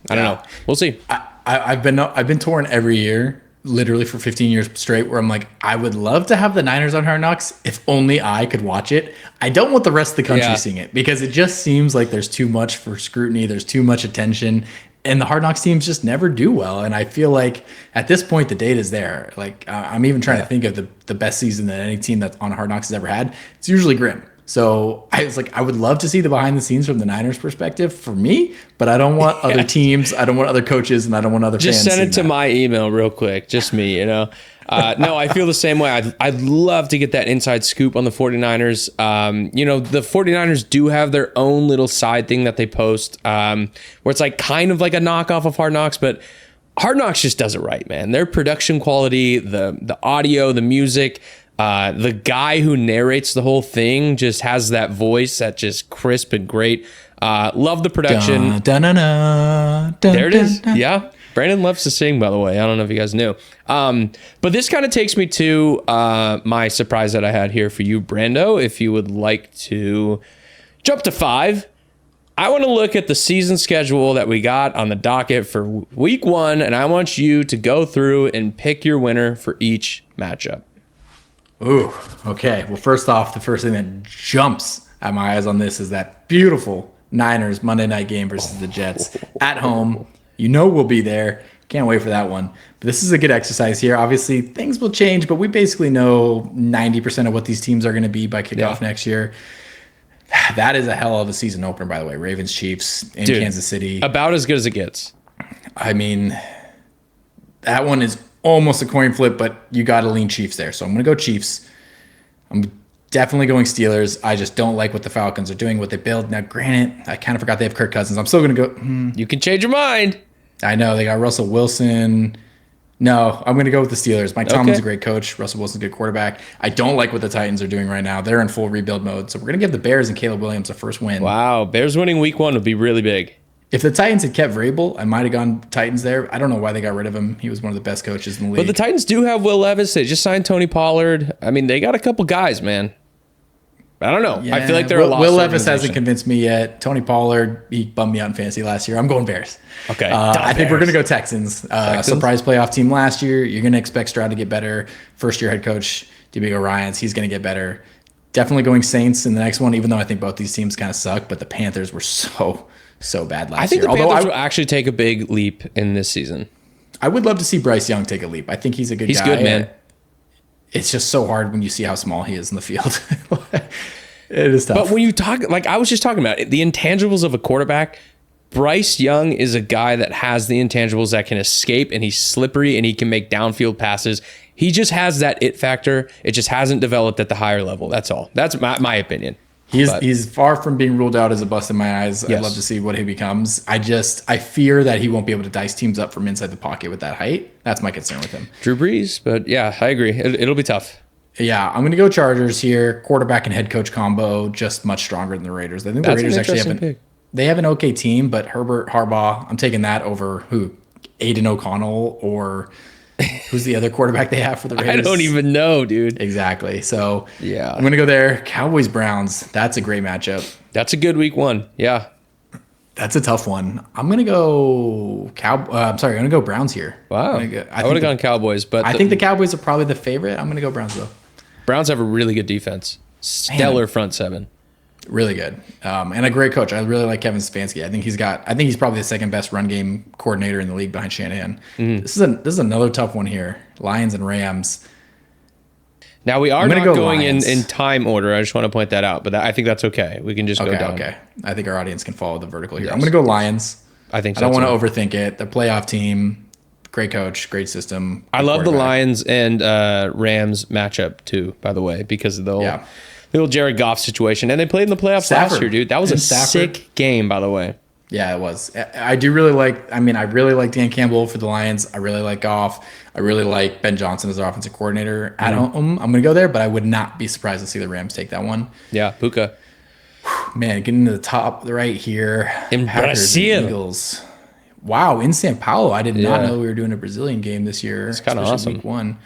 I don't know. We'll see. I've been torn every year, literally for 15 years straight, where I'm like, I would love to have the Niners on Hard Knocks if only I could watch it. I don't want the rest of the country seeing it because it just seems like there's too much for scrutiny. There's too much attention. And the Hard Knocks teams just never do well. And I feel like at this point, the data's there. Like I'm even trying to think of the best season that any team that's on Hard Knocks has ever had. It's usually grim. So I was like, I would love to see the behind the scenes from the Niners perspective for me, but I don't want other teams. I don't want other coaches, and I don't want other fans. Just send it to my email real quick. Just me, you know. No, I feel the same way. I'd love to get that inside scoop on the 49ers. You know, the 49ers do have their own little side thing that they post where it's like kind of like a knockoff of Hard Knocks, but Hard Knocks just does it right, man. Their production quality, the audio, the music, the guy who narrates the whole thing just has that voice that's just crisp and great. Love the production. There it is. Yeah. Brandon loves to sing, by the way. I don't know if you guys knew. But this kind of takes me to my surprise that I had here for you, Brando. If you would like to jump to 5. I want to look at the season schedule that we got on the docket for week 1, and I want you to go through and pick your winner for each matchup. Ooh, okay. Well, first off, the first thing that jumps at my eyes on this is that beautiful Niners Monday night game versus the Jets at home. You know we'll be there. Can't wait for that one. But this is a good exercise here. Obviously, things will change, but we basically know 90% of what these teams are going to be by kickoff next year. That is a hell of a season opener, by the way. Ravens, Chiefs in Kansas City. About as good as it gets. I mean, that one is almost a coin flip, but you got to lean Chiefs there. So I'm going to go Chiefs. I'm definitely going Steelers. I just don't like what the Falcons are doing, what they build. Now, granted, I kind of forgot they have Kirk Cousins. I'm still going to go. You can change your mind. I know. They got Russell Wilson. No, I'm going to go with the Steelers. Mike Tomlin's a great coach. Russell Wilson's a good quarterback. I don't like what the Titans are doing right now. They're in full rebuild mode. So we're going to give the Bears and Caleb Williams a first win. Wow. Bears winning week 1 would be really big. If the Titans had kept Vrabel, I might have gone Titans there. I don't know why they got rid of him. He was one of the best coaches in the league. But the Titans do have Will Levis. They just signed Tony Pollard. I mean, they got a couple guys, man. I don't know. Yeah, I feel like they're a lost Will Levis hasn't convinced me yet. Tony Pollard, he bummed me out in fantasy last year. I'm going Bears. Okay. I think we're going to go Texans. Surprise playoff team last year. You're going to expect Stroud to get better. First year head coach, D'Amico Ryans, he's going to get better. Definitely going Saints in the next one, even though I think both these teams kind of suck. But the Panthers were so bad last year. I think the Panthers will actually take a big leap in this season. I would love to see Bryce Young take a leap. I think he's a good guy. He's good, man. It's just so hard when you see how small he is in the field. It is tough. But when you talk, like I was just talking about, the intangibles of a quarterback, Bryce Young is a guy that has the intangibles that can escape, and he's slippery, and he can make downfield passes. He just has that it factor. It just hasn't developed at the higher level. That's all. That's my opinion. He's far from being ruled out as a bust in my eyes. Yes. I'd love to see what he becomes. I fear that he won't be able to dice teams up from inside the pocket with that height. That's my concern with him. Drew Brees, but yeah, I agree. It'll be tough. Yeah, I'm going to go Chargers here. Quarterback and head coach combo, just much stronger than the Raiders. I think the Raiders actually have an okay team, but Herbert, Harbaugh, I'm taking that over who? Aiden O'Connell or who's the other quarterback they have for the Raiders? I don't even know, dude. Exactly. So yeah, I'm going to go there. Cowboys, Browns. That's a great matchup. That's a good week 1. Yeah. That's a tough one. I'm going to go I'm going to go Browns here. Wow. I would have gone Cowboys, but I think the Cowboys are probably the favorite. I'm going to go Browns though. Browns have a really good defense. Stellar front seven. Really good. And a great coach. I really like Kevin Stefanski. I think he's probably the second best run game coordinator in the league behind Shanahan. Mm-hmm. This is another tough one here. Lions and Rams. Now we are not going in time order. I just want to point that out, but I think that's okay. We can just go down. Okay. I think our audience can follow the vertical here. Yes. I'm going to go Lions. I think so. I don't want to overthink it. The playoff team. Great coach, great system. I love the Lions and Rams matchup too, by the way, because of the little Jared Goff situation. And they played in the playoffs last year, dude. That was a sick game, by the way. Yeah, it was. I really like Dan Campbell for the Lions. I really like Goff. I really like Ben Johnson as their offensive coordinator. At home, I'm going to go there, but I would not be surprised to see the Rams take that one. Yeah, Puka. Man, getting to the top right here. In Packers Brazil. Eagles. Wow, in Sao Paulo. I did not know we were doing a Brazilian game this year. It's kind of awesome. Week 1.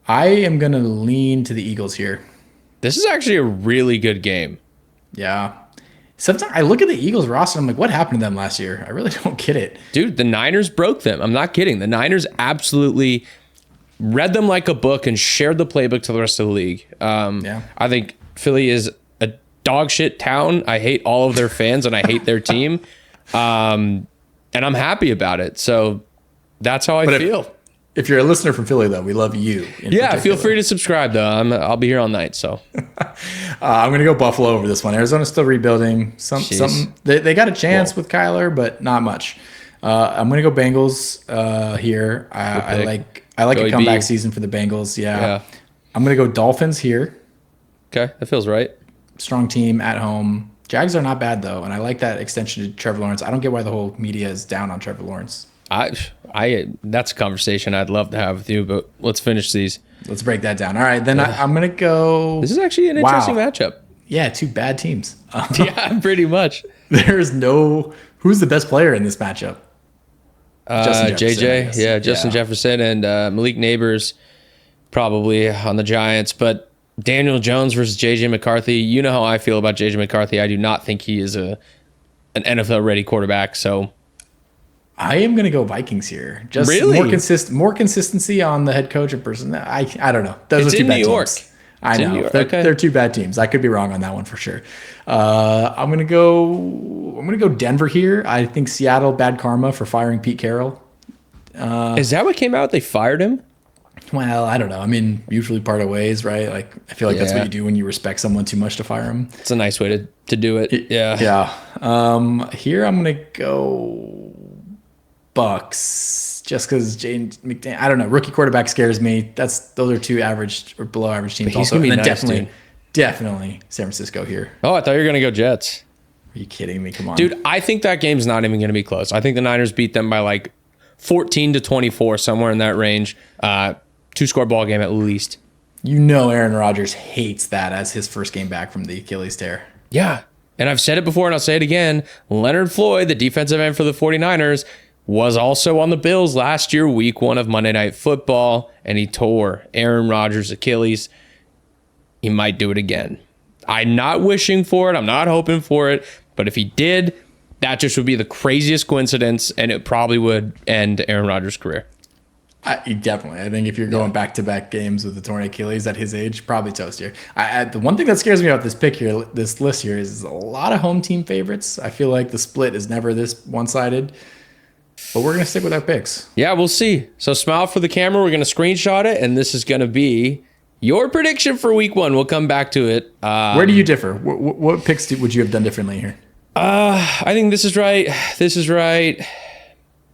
I am going to lean to the Eagles here. This is actually a really good game. Yeah. sometimes I look at the Eagles roster, I'm like, what happened to them last year? I really don't get it. Dude, the Niners broke them. I'm not kidding. The Niners absolutely read them like a book and shared the playbook to the rest of the league. I think Philly is a dog shit town. I hate all of their fans and I hate their team. And I'm happy about it. So that's how I feel. If you're a listener from Philly, though, we love you. Feel free to subscribe, though. I'll be here all night. So I'm going to go Buffalo over this one. Arizona's still rebuilding. They got a chance with Kyler, but not much. I'm going to go Bengals here. I like a comeback season for the Bengals. Yeah. I'm going to go Dolphins here. Okay, that feels right. Strong team at home. Jags are not bad, though, and I like that extension to Trevor Lawrence. I don't get why the whole media is down on Trevor Lawrence. That's a conversation I'd love to have with you, but let's finish these. Let's break that down. All right, then I'm going to go... This is actually an interesting matchup. Yeah, two bad teams. Yeah, pretty much. There's no... Who's the best player in this matchup? JJ. Yeah, Justin Jefferson and Malik Neighbors probably on the Giants, but Daniel Jones versus JJ McCarthy. You know how I feel about JJ McCarthy. I do not think he is an NFL-ready quarterback, so... I am going to go Vikings here. Just more consistency on the head coach and person. I don't know. Those are two bad teams. I know. They're two bad teams. I could be wrong on that one for sure. I'm going to go Denver here. I think Seattle, bad karma for firing Pete Carroll. Is that what came out? They fired him? Well, I don't know. I mean, usually part of ways, right? Like, I feel like that's what you do when you respect someone too much to fire them. It's a nice way to do it. Yeah. Yeah. Here I'm going to go Bucks, just because James McDaniels, I don't know, rookie quarterback scares me. Those are two average or below average teams. Also, and then definitely San Francisco here. Oh, I thought you were gonna go Jets. Are you kidding me? Come on, dude. I think that game's not even gonna be close. I think the Niners beat them by like 14-24, somewhere in that range. 2-score ball game at least. You know, Aaron Rodgers hates that as his first game back from the Achilles tear. Yeah, and I've said it before and I'll say it again. Leonard Floyd, the defensive end for the 49ers, was also on the Bills last year, week 1 of Monday Night Football, and he tore Aaron Rodgers' Achilles. He might do it again. I'm not wishing for it. I'm not hoping for it. But if he did, that just would be the craziest coincidence, and it probably would end Aaron Rodgers' career. Definitely. I think if you're going back-to-back games with the torn Achilles at his age, probably toast here. The one thing that scares me about this list here, is a lot of home team favorites. I feel like the split is never this one-sided. But we're going to stick with our picks. Yeah, we'll see. So smile for the camera. We're going to screenshot it, and this is going to be your prediction for week 1. We'll come back to it. Where do you differ? What picks would you have done differently here? I think this is right. This is right.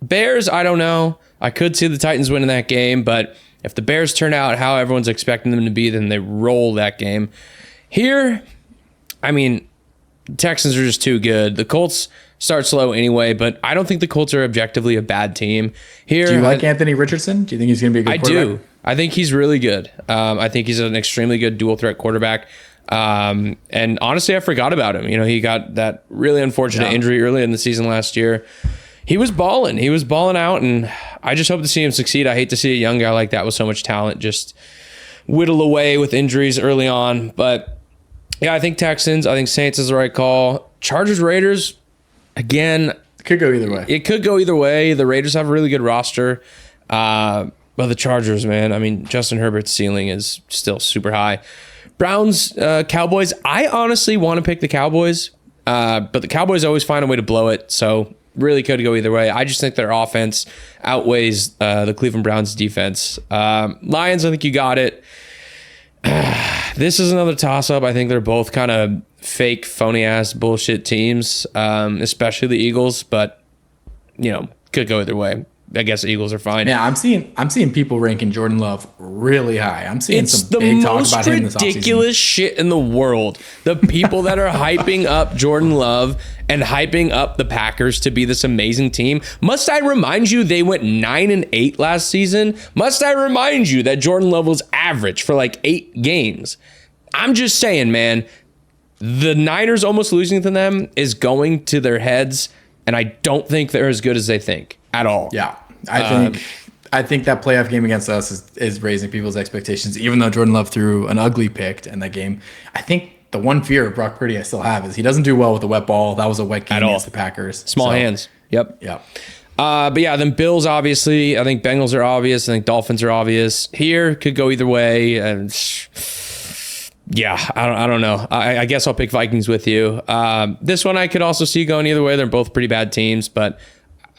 Bears, I don't know. I could see the Titans winning that game, but if the Bears turn out how everyone's expecting them to be, then they roll that game. Here, I mean, the Texans are just too good. The Colts start slow anyway, but I don't think the Colts are objectively a bad team. Here, do you like Anthony Richardson? Do you think he's going to be a good quarterback? I do. I think he's really good. I think he's an extremely good dual threat quarterback. And honestly, I forgot about him. You know, he got that really unfortunate injury early in the season last year. He was balling. He was balling out, and I just hope to see him succeed. I hate to see a young guy like that with so much talent just whittle away with injuries early on. But yeah, I think Texans. I think Saints is the right call. Chargers, Raiders. Again, it could go either way. It could go either way. The Raiders have a really good roster. But the Chargers, man, I mean, Justin Herbert's ceiling is still super high. Browns, Cowboys. I honestly want to pick the Cowboys, but the Cowboys always find a way to blow it. So really could go either way. I just think their offense outweighs the Cleveland Browns defense. Lions, I think you got it. This is another toss-up. I think they're both kind of fake, phony-ass bullshit teams, especially the Eagles, but, you know, could go either way. I guess the Eagles are fine. Yeah, I'm seeing people ranking Jordan Love really high. I'm seeing some big talk about him this offseason. It's the most ridiculous shit in the world. The people that are hyping up Jordan Love and hyping up the Packers to be this amazing team. Must I remind you they went 9-8 last season? Must I remind you that Jordan Love was average for like 8 games? I'm just saying, man, the Niners almost losing to them is going to their heads, and I don't think they're as good as they think at all. Yeah. I think that playoff game against us is raising people's expectations, even though Jordan Love threw an ugly pick in that game. I think the one fear of Brock Purdy I still have is he doesn't do well with the wet ball. That was a wet game against the Packers. Small hands. Yep. Yeah. But yeah, then Bills, obviously. I think Bengals are obvious. I think Dolphins are obvious. Here, could go either way. And yeah, I don't know. I guess I'll pick Vikings with you. This one I could also see going either way. They're both pretty bad teams, but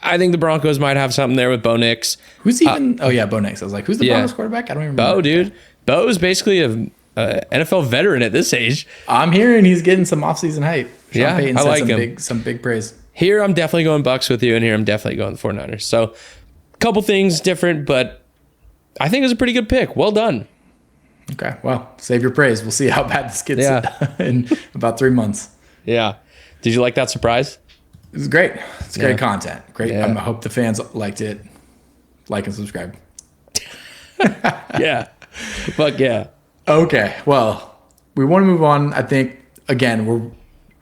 I think the Broncos might have something there with Bo Nix. Who's even? Bo Nix. I was like, who's the Broncos quarterback? I don't even remember. Bo, dude. Bo is basically a NFL veteran at this age. I'm hearing he's getting some offseason hype. Sean Payton I said like him. Some big praise. Here, I'm definitely going Bucks with you, and here I'm definitely going the 49ers. So, a couple things different, but I think it's a pretty good pick. Well done. Okay, well, save your praise. We'll see how bad this gets in about 3 months. Yeah. Did you like that surprise? It was great. It's great content. Great. Yeah. I hope the fans liked it. Like and subscribe. Yeah. Fuck yeah. Okay, well, we want to move on. I think, again, we're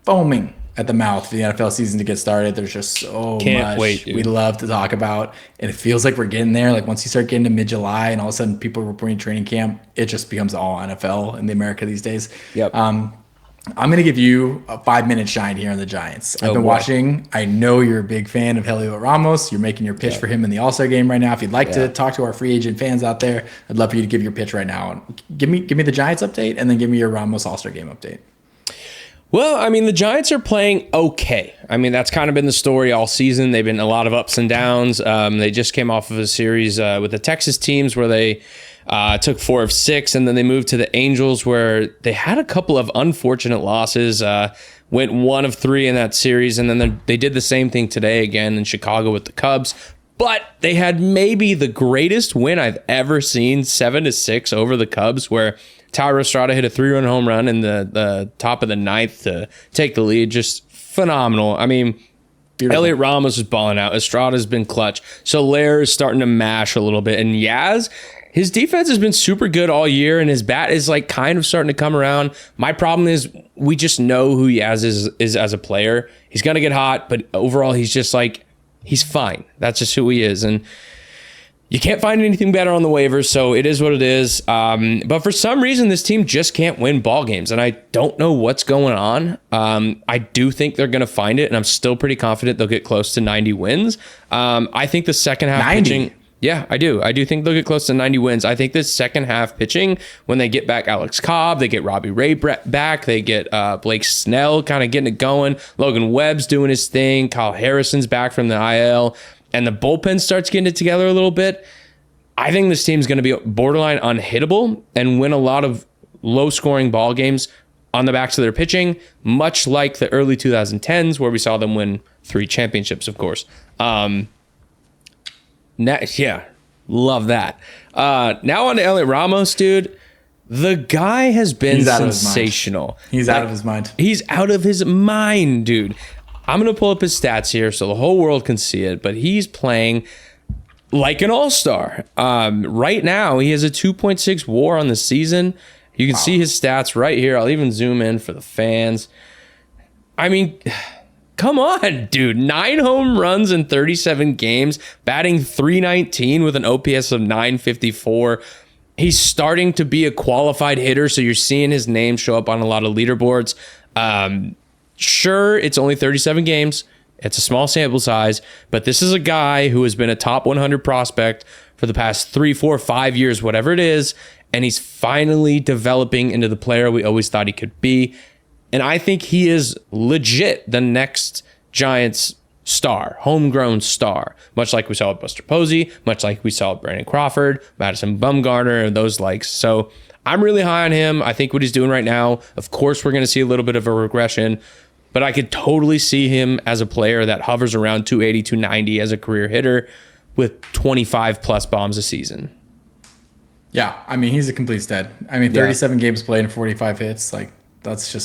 foaming at the mouth for the NFL season to get started. There's just so much we love to talk about. And it feels like we're getting there. Like once you start getting to mid-July and all of a sudden people are reporting training camp, it just becomes all NFL in the America these days. Yep. I'm going to give you a 5-minute shine here on the Giants. I've been watching. I know you're a big fan of Helio Ramos. You're making your pitch for him in the All-Star game right now. If you'd like to talk to our free agent fans out there, I'd love for you to give your pitch right now. Give me the Giants update and then give me your Ramos All-Star game update. Well, I mean, the Giants are playing okay. I mean, that's kind of been the story all season. They've been a lot of ups and downs. They just came off of a series with the Texas teams where they took 4 of 6, and then they moved to the Angels where they had a couple of unfortunate losses. Went 1 of 3 in that series, and then they did the same thing today again in Chicago with the Cubs. But they had maybe the greatest win I've ever seen, 7-6 over the Cubs, where Tyler Estrada hit a 3-run home run in the top of the 9th to take the lead. Just phenomenal. I mean, beautiful. Elliot Ramos is balling out. Estrada's been clutch. Soler is starting to mash a little bit. And Yaz, his defense has been super good all year, and his bat is like kind of starting to come around. My problem is we just know who Yaz is as a player. He's going to get hot, but overall he's just like, he's fine. That's just who he is. And you can't find anything better on the waivers, so it is what it is. But for some reason, this team just can't win ball games, and I don't know what's going on. I do think they're going to find it, and I'm still pretty confident they'll get close to 90 wins. I think the second half 90? pitching... Yeah, I do. I do think they'll get close to 90 wins. I think this second half pitching, when they get back Alex Cobb, they get Robbie Ray back, they get Blake Snell kind of getting it going, Logan Webb's doing his thing, Kyle Harrison's back from the IL, and the bullpen starts getting it together a little bit. I think this team's going to be borderline unhittable and win a lot of low-scoring ball games on the backs of their pitching, much like the early 2010s where we saw them win 3 championships, of course. Love that. Now on to Elliot Ramos, dude. The guy has been sensational. He's out of his mind. He's out of his mind, dude. I'm going to pull up his stats here so the whole world can see it, but he's playing like an all-star. Right now, he has a 2.6 WAR on the season. You can see his stats right here. I'll even zoom in for the fans. I mean... Come on, dude. 9 home runs in 37 games, batting .319 with an OPS of .954. He's starting to be a qualified hitter, so you're seeing his name show up on a lot of leaderboards. Sure, it's only 37 games. It's a small sample size, but this is a guy who has been a top 100 prospect for the past 3, 4, 5 years, whatever it is, and he's finally developing into the player we always thought he could be. And I think he is legit the next Giants star, homegrown star, much like we saw with Buster Posey, much like we saw with Brandon Crawford, Madison Bumgarner, and those likes. So I'm really high on him. I think what he's doing right now, of course, we're going to see a little bit of a regression, but I could totally see him as a player that hovers around 280, 290 as a career hitter with 25 plus bombs a season. Yeah, I mean, he's a complete stud. I mean, 37 games played and 45 hits. Like, that's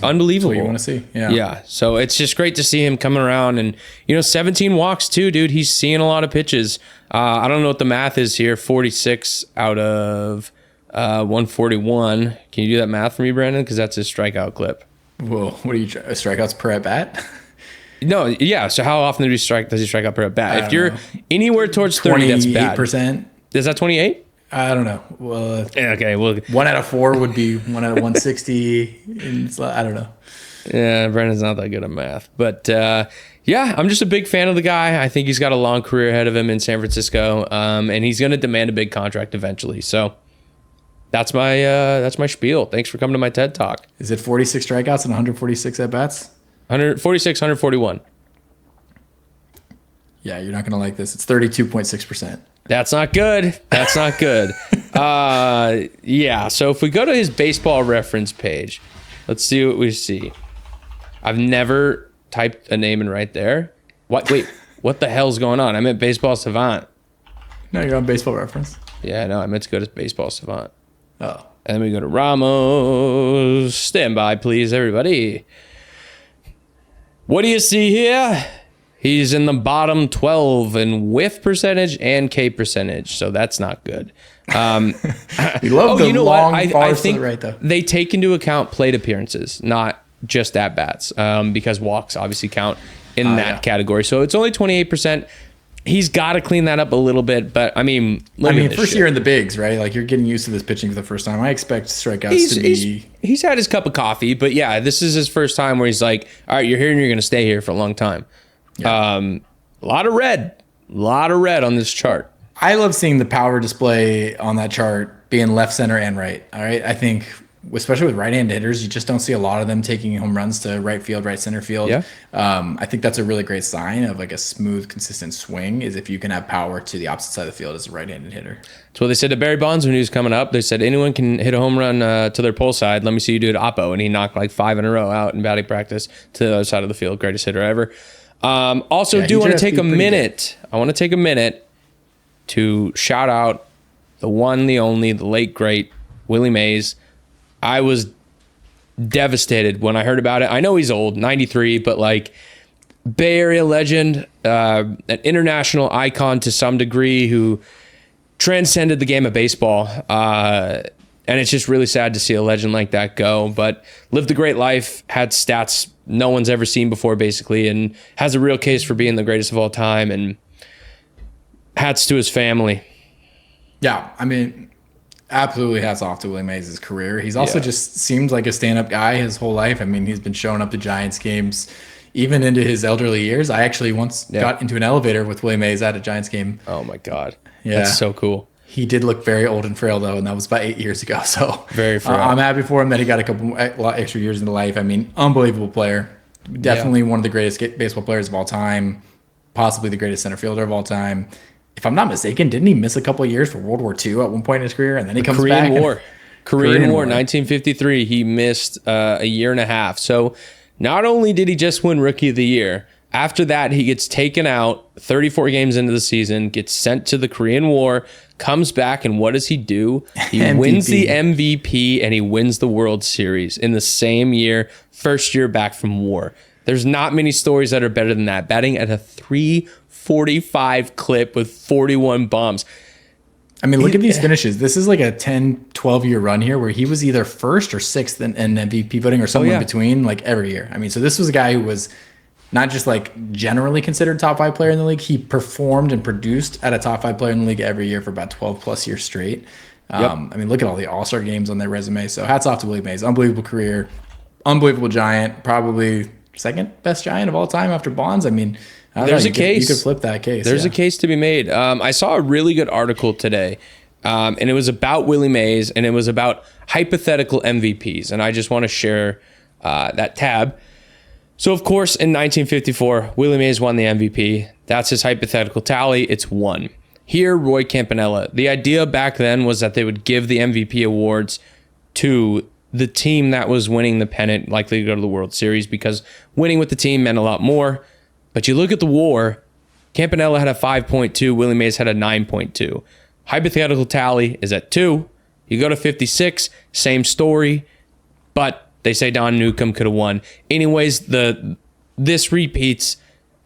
unbelievable. That's what you want to see. Yeah. So it's just great to see him coming around, and 17 walks too, dude. He's seeing a lot of pitches. I don't know what the math is here. 46 out of 141. Can you do that math for me, Brandon? Because that's his strikeout clip. Whoa, what are you? Strikeouts per at bat? No, yeah. So how often does he strike out per at bat? If you're anywhere towards 30, that's bad. 28%. Is that 28? I don't know. Well, Okay, well, 1 out of 4 would be 1 out of 160. And I don't know. yeah, Brennan's not that good at math. But yeah, I'm just a big fan of the guy. I think he's got a long career ahead of him in San Francisco, and he's going to demand a big contract eventually. So that's my spiel. Thanks for coming to my TED Talk. Is it 46 strikeouts and 146 at bats? 146, 141. Yeah, you're not going to like this. It's 32.6%. That's not good. That's not good. Yeah, so if we go to his baseball reference page, let's see what we see. I've never typed a name in right there. What? Wait, what the hell's going on? I'm at Baseball Savant. No, you're on Baseball Reference. Yeah, no, I meant to go to Baseball Savant. Oh. And then we go to Ramos. Stand by, please, everybody. What do you see here? He's in the bottom 12 in whiff percentage and K percentage, so that's not good. We love the long bars to the right, though. They take into account plate appearances, not just at bats, because walks obviously count in that category. So it's only 28%. He's got to clean that up a little bit, but I mean, first year in the bigs, right? Like you're getting used to this pitching for the first time. I expect strikeouts to be. He's had his cup of coffee, but yeah, this is his first time where he's like, all right, you're here and you're going to stay here for a long time. Yeah. A lot of red on this chart. I love seeing the power display on that chart being left, center, and right. All right. I think, especially with right-handed hitters, you just don't see a lot of them taking home runs to right field, right center field. Yeah. I think that's a really great sign of like a smooth, consistent swing is if you can have power to the opposite side of the field as a right-handed hitter. That's what they said to Barry Bonds when he was coming up. They said, anyone can hit a home run to their pull side. Let me see you do it oppo. And he knocked like 5 in a row out in batting practice to the other side of the field. Greatest hitter ever. Also, do want to take a minute. I want to take a minute to shout out the one, the only, the late, great Willie Mays. I was devastated when I heard about it. I know he's old, 93, but like Bay Area legend, an international icon to some degree who transcended the game of baseball. And it's just really sad to see a legend like that go, but lived a great life, had stats no one's ever seen before, basically, and has a real case for being the greatest of all time, and hats to his family. Yeah, I mean, absolutely hats off to Willie Mays' career. He's also just seemed like a stand-up guy his whole life. I mean, he's been showing up to Giants games even into his elderly years. I actually once got into an elevator with Willie Mays at a Giants game. Oh, my God. Yeah. That's so cool. He did look very old and frail, though, and that was about 8 years ago. So very frail. I'm happy for him that he got a lot extra years into life. I mean, unbelievable player. Definitely one of the greatest baseball players of all time, possibly the greatest center fielder of all time. If I'm not mistaken, didn't he miss a couple of years for World War II at one point in his career, and then he comes back? Korean War, 1953. He missed a year and a half. So not only did he just win Rookie of the Year, after that, he gets taken out 34 games into the season, gets sent to the Korean War, comes back, and what does he do? He wins the MVP, and he wins the World Series in the same year, first year back from war. There's not many stories that are better than that. Batting at a 345 clip with 41 bombs. I mean, look at these finishes. This is like a 10, 12-year run here where he was either first or sixth in MVP voting or somewhere in between, like every year. I mean, so this was a guy who was not just like generally considered top 5 player in the league. He performed and produced at a top 5 player in the league every year for about 12 plus years straight. I mean, look at all the All-Star games on their resume. So hats off to Willie Mays. Unbelievable career. Unbelievable Giant. Probably second best Giant of all time after Bonds. I mean, there's a case. You could flip that case. There's a case to be made. I saw a really good article today, and it was about Willie Mays, and it was about hypothetical MVPs. And I just want to share that tab. So, of course, in 1954, Willie Mays won the MVP. That's his hypothetical tally. It's 1. Here, Roy Campanella. The idea back then was that they would give the MVP awards to the team that was winning the pennant, likely to go to the World Series, because winning with the team meant a lot more. But you look at the war, Campanella had a 5.2, Willie Mays had a 9.2. Hypothetical tally is at 2. You go to 56, same story, but they say Don Newcomb could have won. Anyways, this repeats,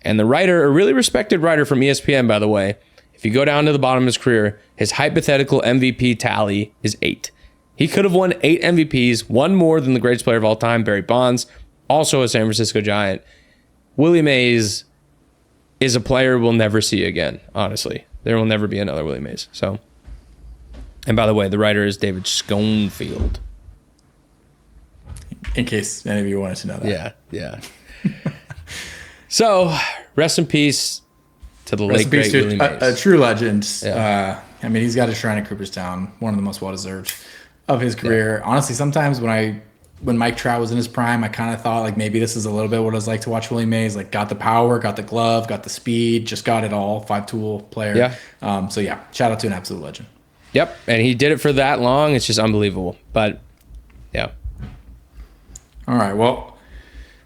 and the writer, a really respected writer from ESPN, by the way, if you go down to the bottom of his career, his hypothetical MVP tally is 8. He could have won 8 MVPs, one more than the greatest player of all time, Barry Bonds, also a San Francisco Giant. Willie Mays is a player we'll never see again, honestly. There will never be another Willie Mays. So And by the way, the writer is David Schoenfield. In case any of you wanted to know that. Yeah. So, rest in peace to the late great Willie Mays. A true legend. Yeah. I mean, he's got a shrine in Cooperstown, one of the most well-deserved of his career. Yeah. Honestly, sometimes when Mike Trout was in his prime, I kind of thought like maybe this is a little bit what it was like to watch Willie Mays. Like got the power, got the glove, got the speed, just got it all. 5-tool player. Yeah. So yeah, shout out to an absolute legend. Yep, and he did it for that long. It's just unbelievable. But yeah. All right. Well,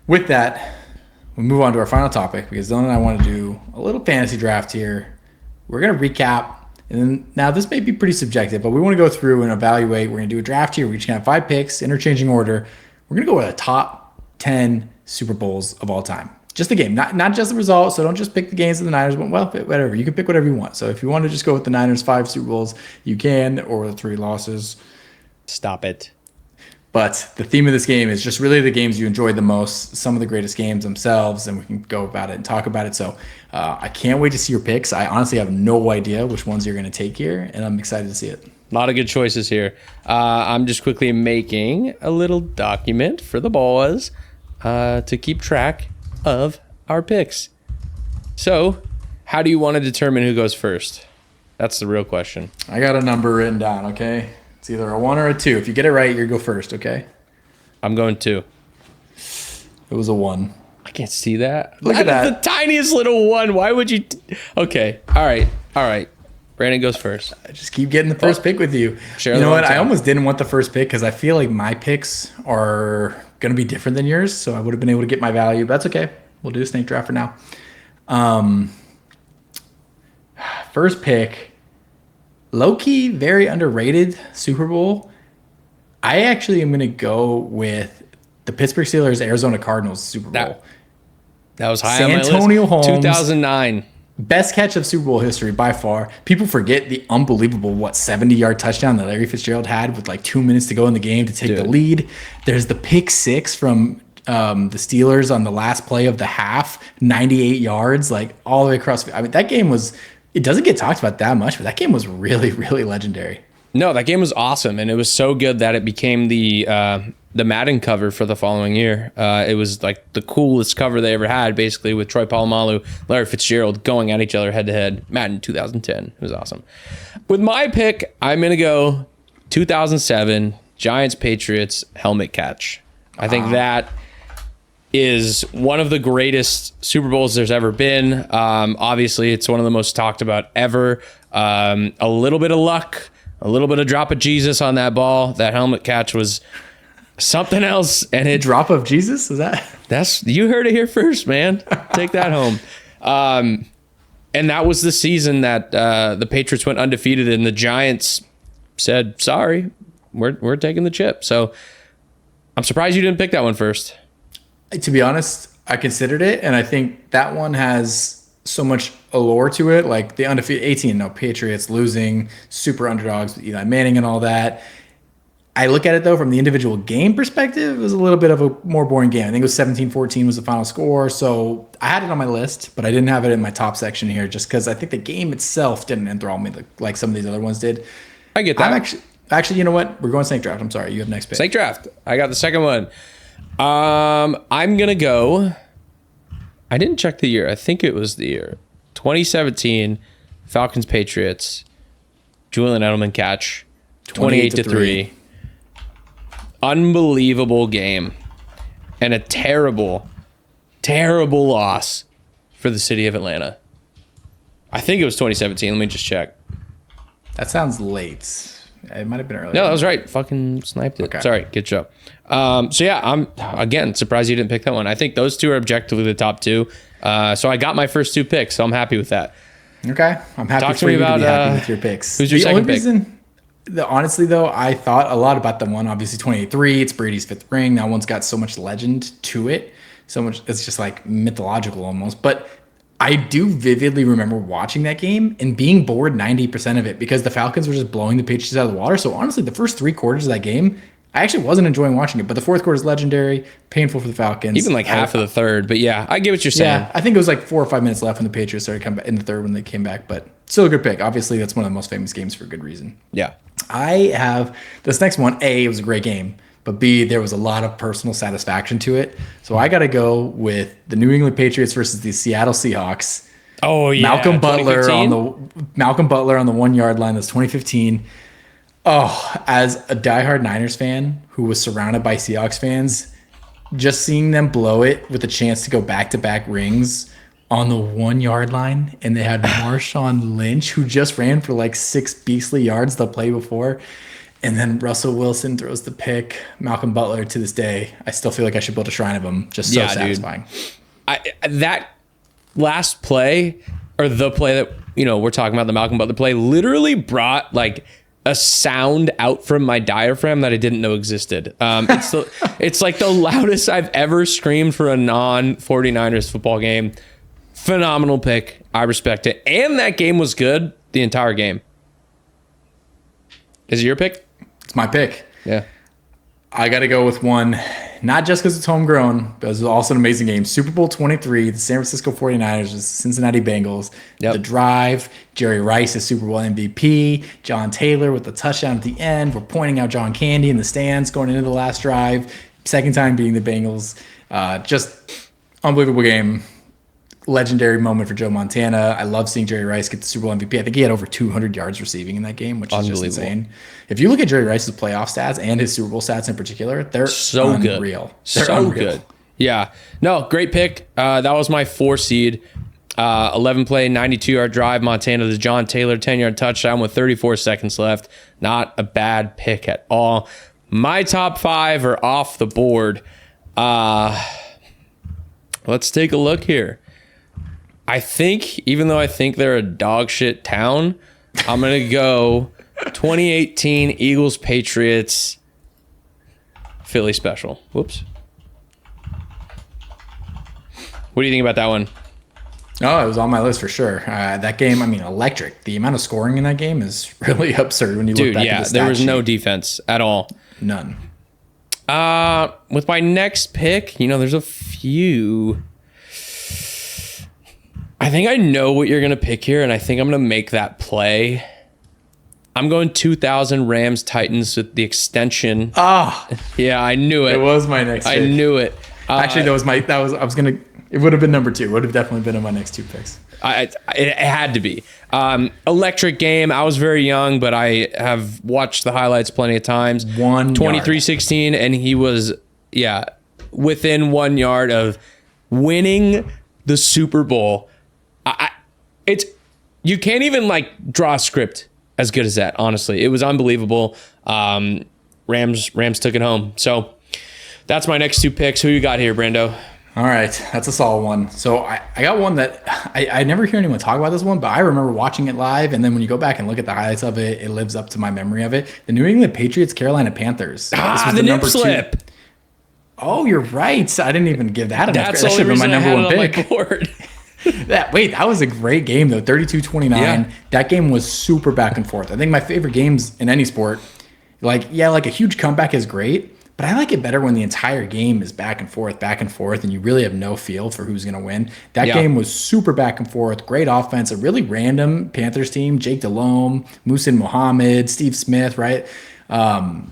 with that, we move on to our final topic because Dylan and I want to do a little fantasy draft here. We're gonna recap. And then, now this may be pretty subjective, but we want to go through and evaluate. We're going to do a draft here. We're each going to have 5 picks, interchanging order. We're going to go with the top 10 Super Bowls of all time. Just the game, not just the result. So don't just pick the games of the Niners. Well, whatever. You can pick whatever you want. So if you want to just go with the Niners 5 Super Bowls, you can, or the 3 losses. Stop it. But the theme of this game is just really the games you enjoyed the most, some of the greatest games themselves, and we can go about it and talk about it. So I can't wait to see your picks. I honestly have no idea which ones you're going to take here, and I'm excited to see it. A lot of good choices here. I'm just quickly making a little document for the boys to keep track of our picks. So how do you want to determine who goes first? That's the real question. I got a number written down, okay? It's either a 1 or a 2. If you get it right, you go first, okay? I'm going 2. It was a 1. I can't see that. Look at that. The tiniest little 1. Why would you? Okay. All right. Brandon goes first. I just keep getting the first pick with you. You know what? I almost didn't want the first pick because I feel like my picks are going to be different than yours, so I would have been able to get my value. But that's okay. We'll do a snake draft for now. First pick. Low-key, very underrated Super Bowl. I actually am going to go with the Pittsburgh Steelers, Arizona Cardinals Super Bowl. That was high on my list. Santonio Holmes. 2009. Best catch of Super Bowl history by far. People forget the unbelievable, 70-yard touchdown that Larry Fitzgerald had with 2 minutes to go in the game to take the lead. There's the pick 6 from the Steelers on the last play of the half, 98 yards, all the way across. I mean, that game was... It doesn't get talked about that much, but that game was really, really legendary. No, that game was awesome, and it was so good that it became the Madden cover for the following year. It was the coolest cover they ever had, basically, with Troy Polamalu, Larry Fitzgerald going at each other head-to-head. Madden 2010. It was awesome. With my pick, I'm going to go 2007 Giants-Patriots helmet catch. I think that is one of the greatest Super Bowls there's ever been. Obviously, it's one of the most talked about ever. A little bit of luck, a little bit of drop of Jesus on that ball. That helmet catch was something else. And it drop of Jesus? Is that? You heard it here first, man. Take that home. And that was the season that the Patriots went undefeated, and the Giants said, "Sorry, we're taking the chip." So I'm surprised you didn't pick that one first. To be honest, I considered it, and I think that one has so much allure to it. The undefeated 18-0 Patriots losing, super underdogs with Eli Manning and all that. I look at it, though, from the individual game perspective, it was a little bit of a more boring game. I think it was 17-14 was the final score, so I had it on my list, but I didn't have it in my top section here just because I think the game itself didn't enthrall me like some of these other ones did. I get that. I'm actually, you know what? We're going snake draft. I'm sorry. You have next pick. Snake draft. I got the second one. I'm going to go. I didn't check the year. I think it was the year 2017 Falcons Patriots Julian Edelman catch 28-3. Unbelievable game and a terrible loss for the city of Atlanta. I think it was 2017. Let me just check. That sounds late. It might have been earlier. No, that was right. Fucking sniped it. Okay. Sorry, good show. So yeah, I'm again surprised you didn't pick that one. I think those two are objectively the top 2. So I got my first 2 picks, so I'm happy with that. Okay, I'm happy. Talk to me about with your picks. Who's your second pick? Honestly, though, I thought a lot about the one. Obviously, 28-3. It's Brady's 5th ring. That one's got so much legend to it. So much. It's just mythological almost. But I do vividly remember watching that game and being bored 90% of it because the Falcons were just blowing the Patriots out of the water. So honestly, the first 3 quarters of that game, I actually wasn't enjoying watching it. But the 4th quarter is legendary, painful for the Falcons. Even half of the 3rd. But yeah, I get what you're saying. Yeah, I think it was 4 or 5 minutes left when the Patriots started coming back in the 3rd when they came back. But still a good pick. Obviously, that's one of the most famous games for a good reason. Yeah. I have this next one. A, it was a great game, but B, there was a lot of personal satisfaction to it. So I got to go with the New England Patriots versus the Seattle Seahawks. Oh yeah, Malcolm Butler 2015? on the 1 yard line. That's 2015. Oh, as a diehard Niners fan who was surrounded by Seahawks fans, just seeing them blow it with a chance to go back-to-back rings on the 1 yard line, and they had Marshawn Lynch, who just ran for like 6 beastly yards the play before, and then Russell Wilson throws the pick. Malcolm Butler, to this day, I still feel like I should build a shrine of him. Just so satisfying. That last play, or the play that we're talking about, the Malcolm Butler play, literally brought like a sound out from my diaphragm that I didn't know existed. It's like the loudest I've ever screamed for a non-49ers football game. Phenomenal pick. I respect it. And that game was good the entire game. Is it your pick? It's my pick. Yeah. I got to go with one, not just because it's homegrown, but it was also an amazing game. Super Bowl 23, the San Francisco 49ers versus the Cincinnati Bengals. Yep. The drive, Jerry Rice is Super Bowl MVP, John Taylor with the touchdown at the end. We're pointing out John Candy in the stands going into the last drive. Second time beating the Bengals. Just unbelievable game. Legendary moment for Joe Montana. I love seeing Jerry Rice get the Super Bowl MVP. I think he had over 200 yards receiving in that game, which is just insane. If you look at Jerry Rice's playoff stats and his Super Bowl stats in particular, they're so unreal. They're so unreal. Good. Yeah. No, great pick. That was my 4 seed. 11 play, 92-yard drive. Montana to John Taylor, 10-yard touchdown with 34 seconds left. Not a bad pick at all. My top 5 are off the board. Let's take a look here. I think, even though I think they're a dog shit town, I'm going to go 2018 Eagles Patriots Philly special. Whoops. What do you think about that one? Oh, it was on my list for sure. That game, I mean, electric. The amount of scoring in that game is really absurd when you look back at the stat there was sheet. no defense at all. None. With my next pick, there's a few. I think I know what you're going to pick here, and I think I'm going to make that play. I'm going 2000 Rams Titans with the extension. Yeah, I knew it. It was my next pick. I knew it. Actually, it would have been number 2. It would have definitely been in my next 2 picks. It had to be. Electric game. I was very young, but I have watched the highlights plenty of times. 23-16, and he was, within 1 yard of winning the Super Bowl. You can't even draw a script as good as that. Honestly, it was unbelievable. Rams took it home. So that's my next 2 picks. Who you got here, Brando? All right, that's a solid one. So I got one that I never hear anyone talk about this one, but I remember watching it live, and then when you go back and look at the highlights of it, it lives up to my memory of it. The New England Patriots, Carolina Panthers. This was the nip slip. Oh, you're right. I didn't even give that enough. That's That should have been my number 1 pick. On my board. That was a great game though. 32-29. Yeah. That game was super back and forth. I think my favorite games in any sport, like a huge comeback is great, but I like it better when the entire game is back and forth, and you really have no feel for who's going to win. That game was super back and forth, great offense, a really random Panthers team, Jake Delhomme, Muhsin Muhammad, Steve Smith, right?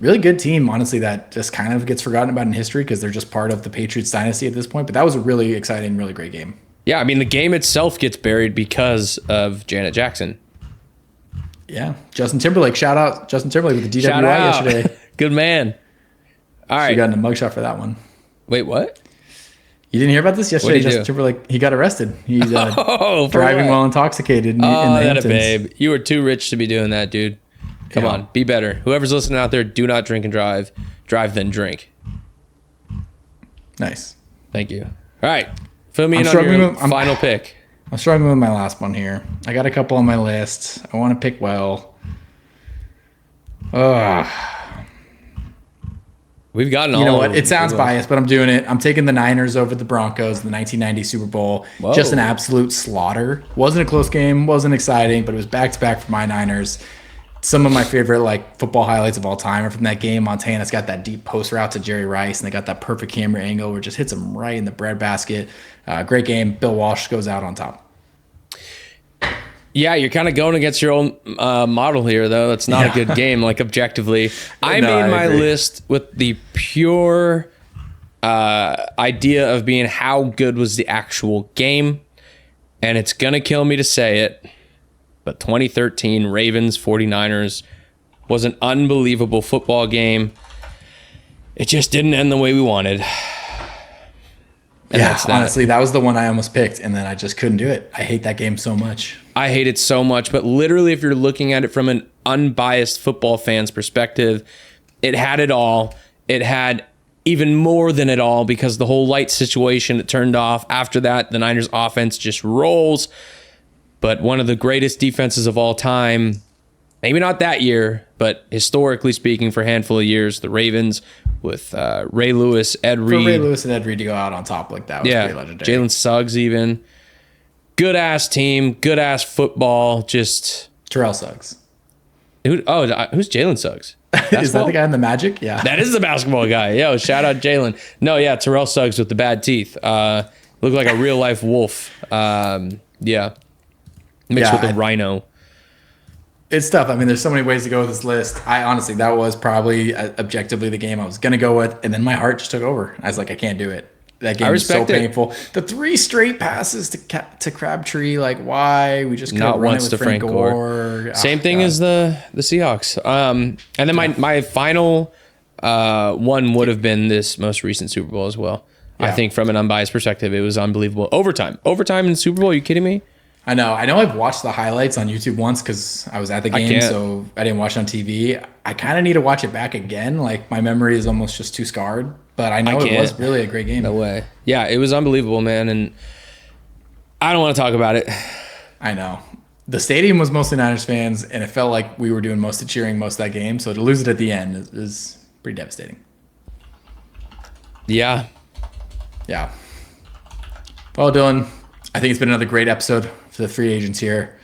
Really good team, honestly, that just kind of gets forgotten about in history because they're just part of the Patriots dynasty at this point. But that was a really exciting, really great game. Yeah, I mean, the game itself gets buried because of Janet Jackson. Yeah. Justin Timberlake. Shout out Justin Timberlake with the DWI yesterday. Good man. All right. She got in a mugshot for that one. Wait, what? You didn't hear about this yesterday? Justin Timberlake, he got arrested. He's driving while intoxicated in the Hamptons. Babe. You are too rich to be doing that, dude. Come on, be better. Whoever's listening out there, do not drink and drive. Drive, then drink. Nice. Thank you. All right. Fill me in on your final pick. I'm struggling with my last one here. I got a couple on my list. I want to pick well. We've gotten all. You know what? It sounds biased, but I'm doing it. I'm taking the Niners over the Broncos in the 1990 Super Bowl. Whoa. Just an absolute slaughter. Wasn't a close game. Wasn't exciting, but it was back-to-back for my Niners. Some of my favorite football highlights of all time are from that game. Montana's got that deep post route to Jerry Rice, and they got that perfect camera angle where it just hits him right in the breadbasket. Great game. Bill Walsh goes out on top. Yeah, you're kind of going against your own model here, though. That's not a good game, like objectively. I made my list with the pure idea of being how good was the actual game. And it's going to kill me to say it, but 2013 Ravens 49ers was an unbelievable football game. It just didn't end the way we wanted. And honestly, that was the one I almost picked, and then I just couldn't do it. I hate that game so much. I hate it so much, but literally, if you're looking at it from an unbiased football fan's perspective, it had it all. It had even more than it all because the whole light situation, it turned off. After that, the Niners offense just rolls. But one of the greatest defenses of all time, maybe not that year, but historically speaking, for a handful of years, the Ravens with Ray Lewis, Ed Reed. For Ray Lewis and Ed Reed to go out on top like that was pretty legendary. Jalen Suggs even. Good-ass team, good-ass football, just... Terrell Suggs. Who's Jalen Suggs? Is that the guy in the Magic? Yeah. That is the basketball guy. Yo, shout out Jalen. No, yeah, Terrell Suggs with the bad teeth. Looked like a real-life wolf. Mixed with a rhino. It's tough. I mean, there's so many ways to go with this list. I honestly, that was probably objectively the game I was going to go with. And then my heart just took over. I was like, I can't do it. That game was so painful. The 3 straight passes to Crabtree, like why? We just couldn't run it with Frank Gore. Same thing as the Seahawks. And then my final one would have been this most recent Super Bowl as well. Yeah. I think from an unbiased perspective, it was unbelievable. Overtime in the Super Bowl. Are you kidding me? I know I've watched the highlights on YouTube once because I was at the game, so I didn't watch it on TV. I kind of need to watch it back again. Like, my memory is almost just too scarred, but I know it was really a great game. No way. Yeah, it was unbelievable, man, and I don't want to talk about it. I know. The stadium was mostly Niners fans, and it felt like we were doing most of the cheering most of that game, so to lose it at the end is pretty devastating. Yeah. Yeah. Well, Dylan, I think it's been another great episode for the free agents here.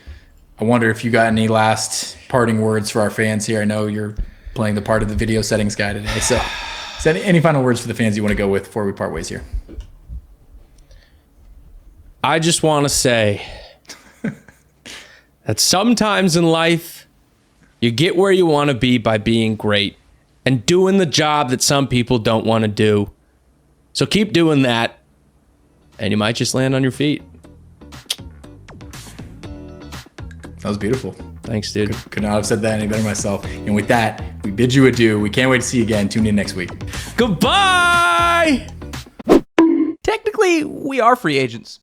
I wonder if you got any last parting words for our fans here. I know you're playing the part of the video settings guy today. So any final words for the fans you want to go with before we part ways here? I just want to say that sometimes in life, you get where you want to be by being great and doing the job that some people don't want to do. So keep doing that, and you might just land on your feet. That was beautiful. Thanks, dude. Could not have said that any better myself. And with that, we bid you adieu. We can't wait to see you again. Tune in next week. Goodbye! Technically, we are free agents.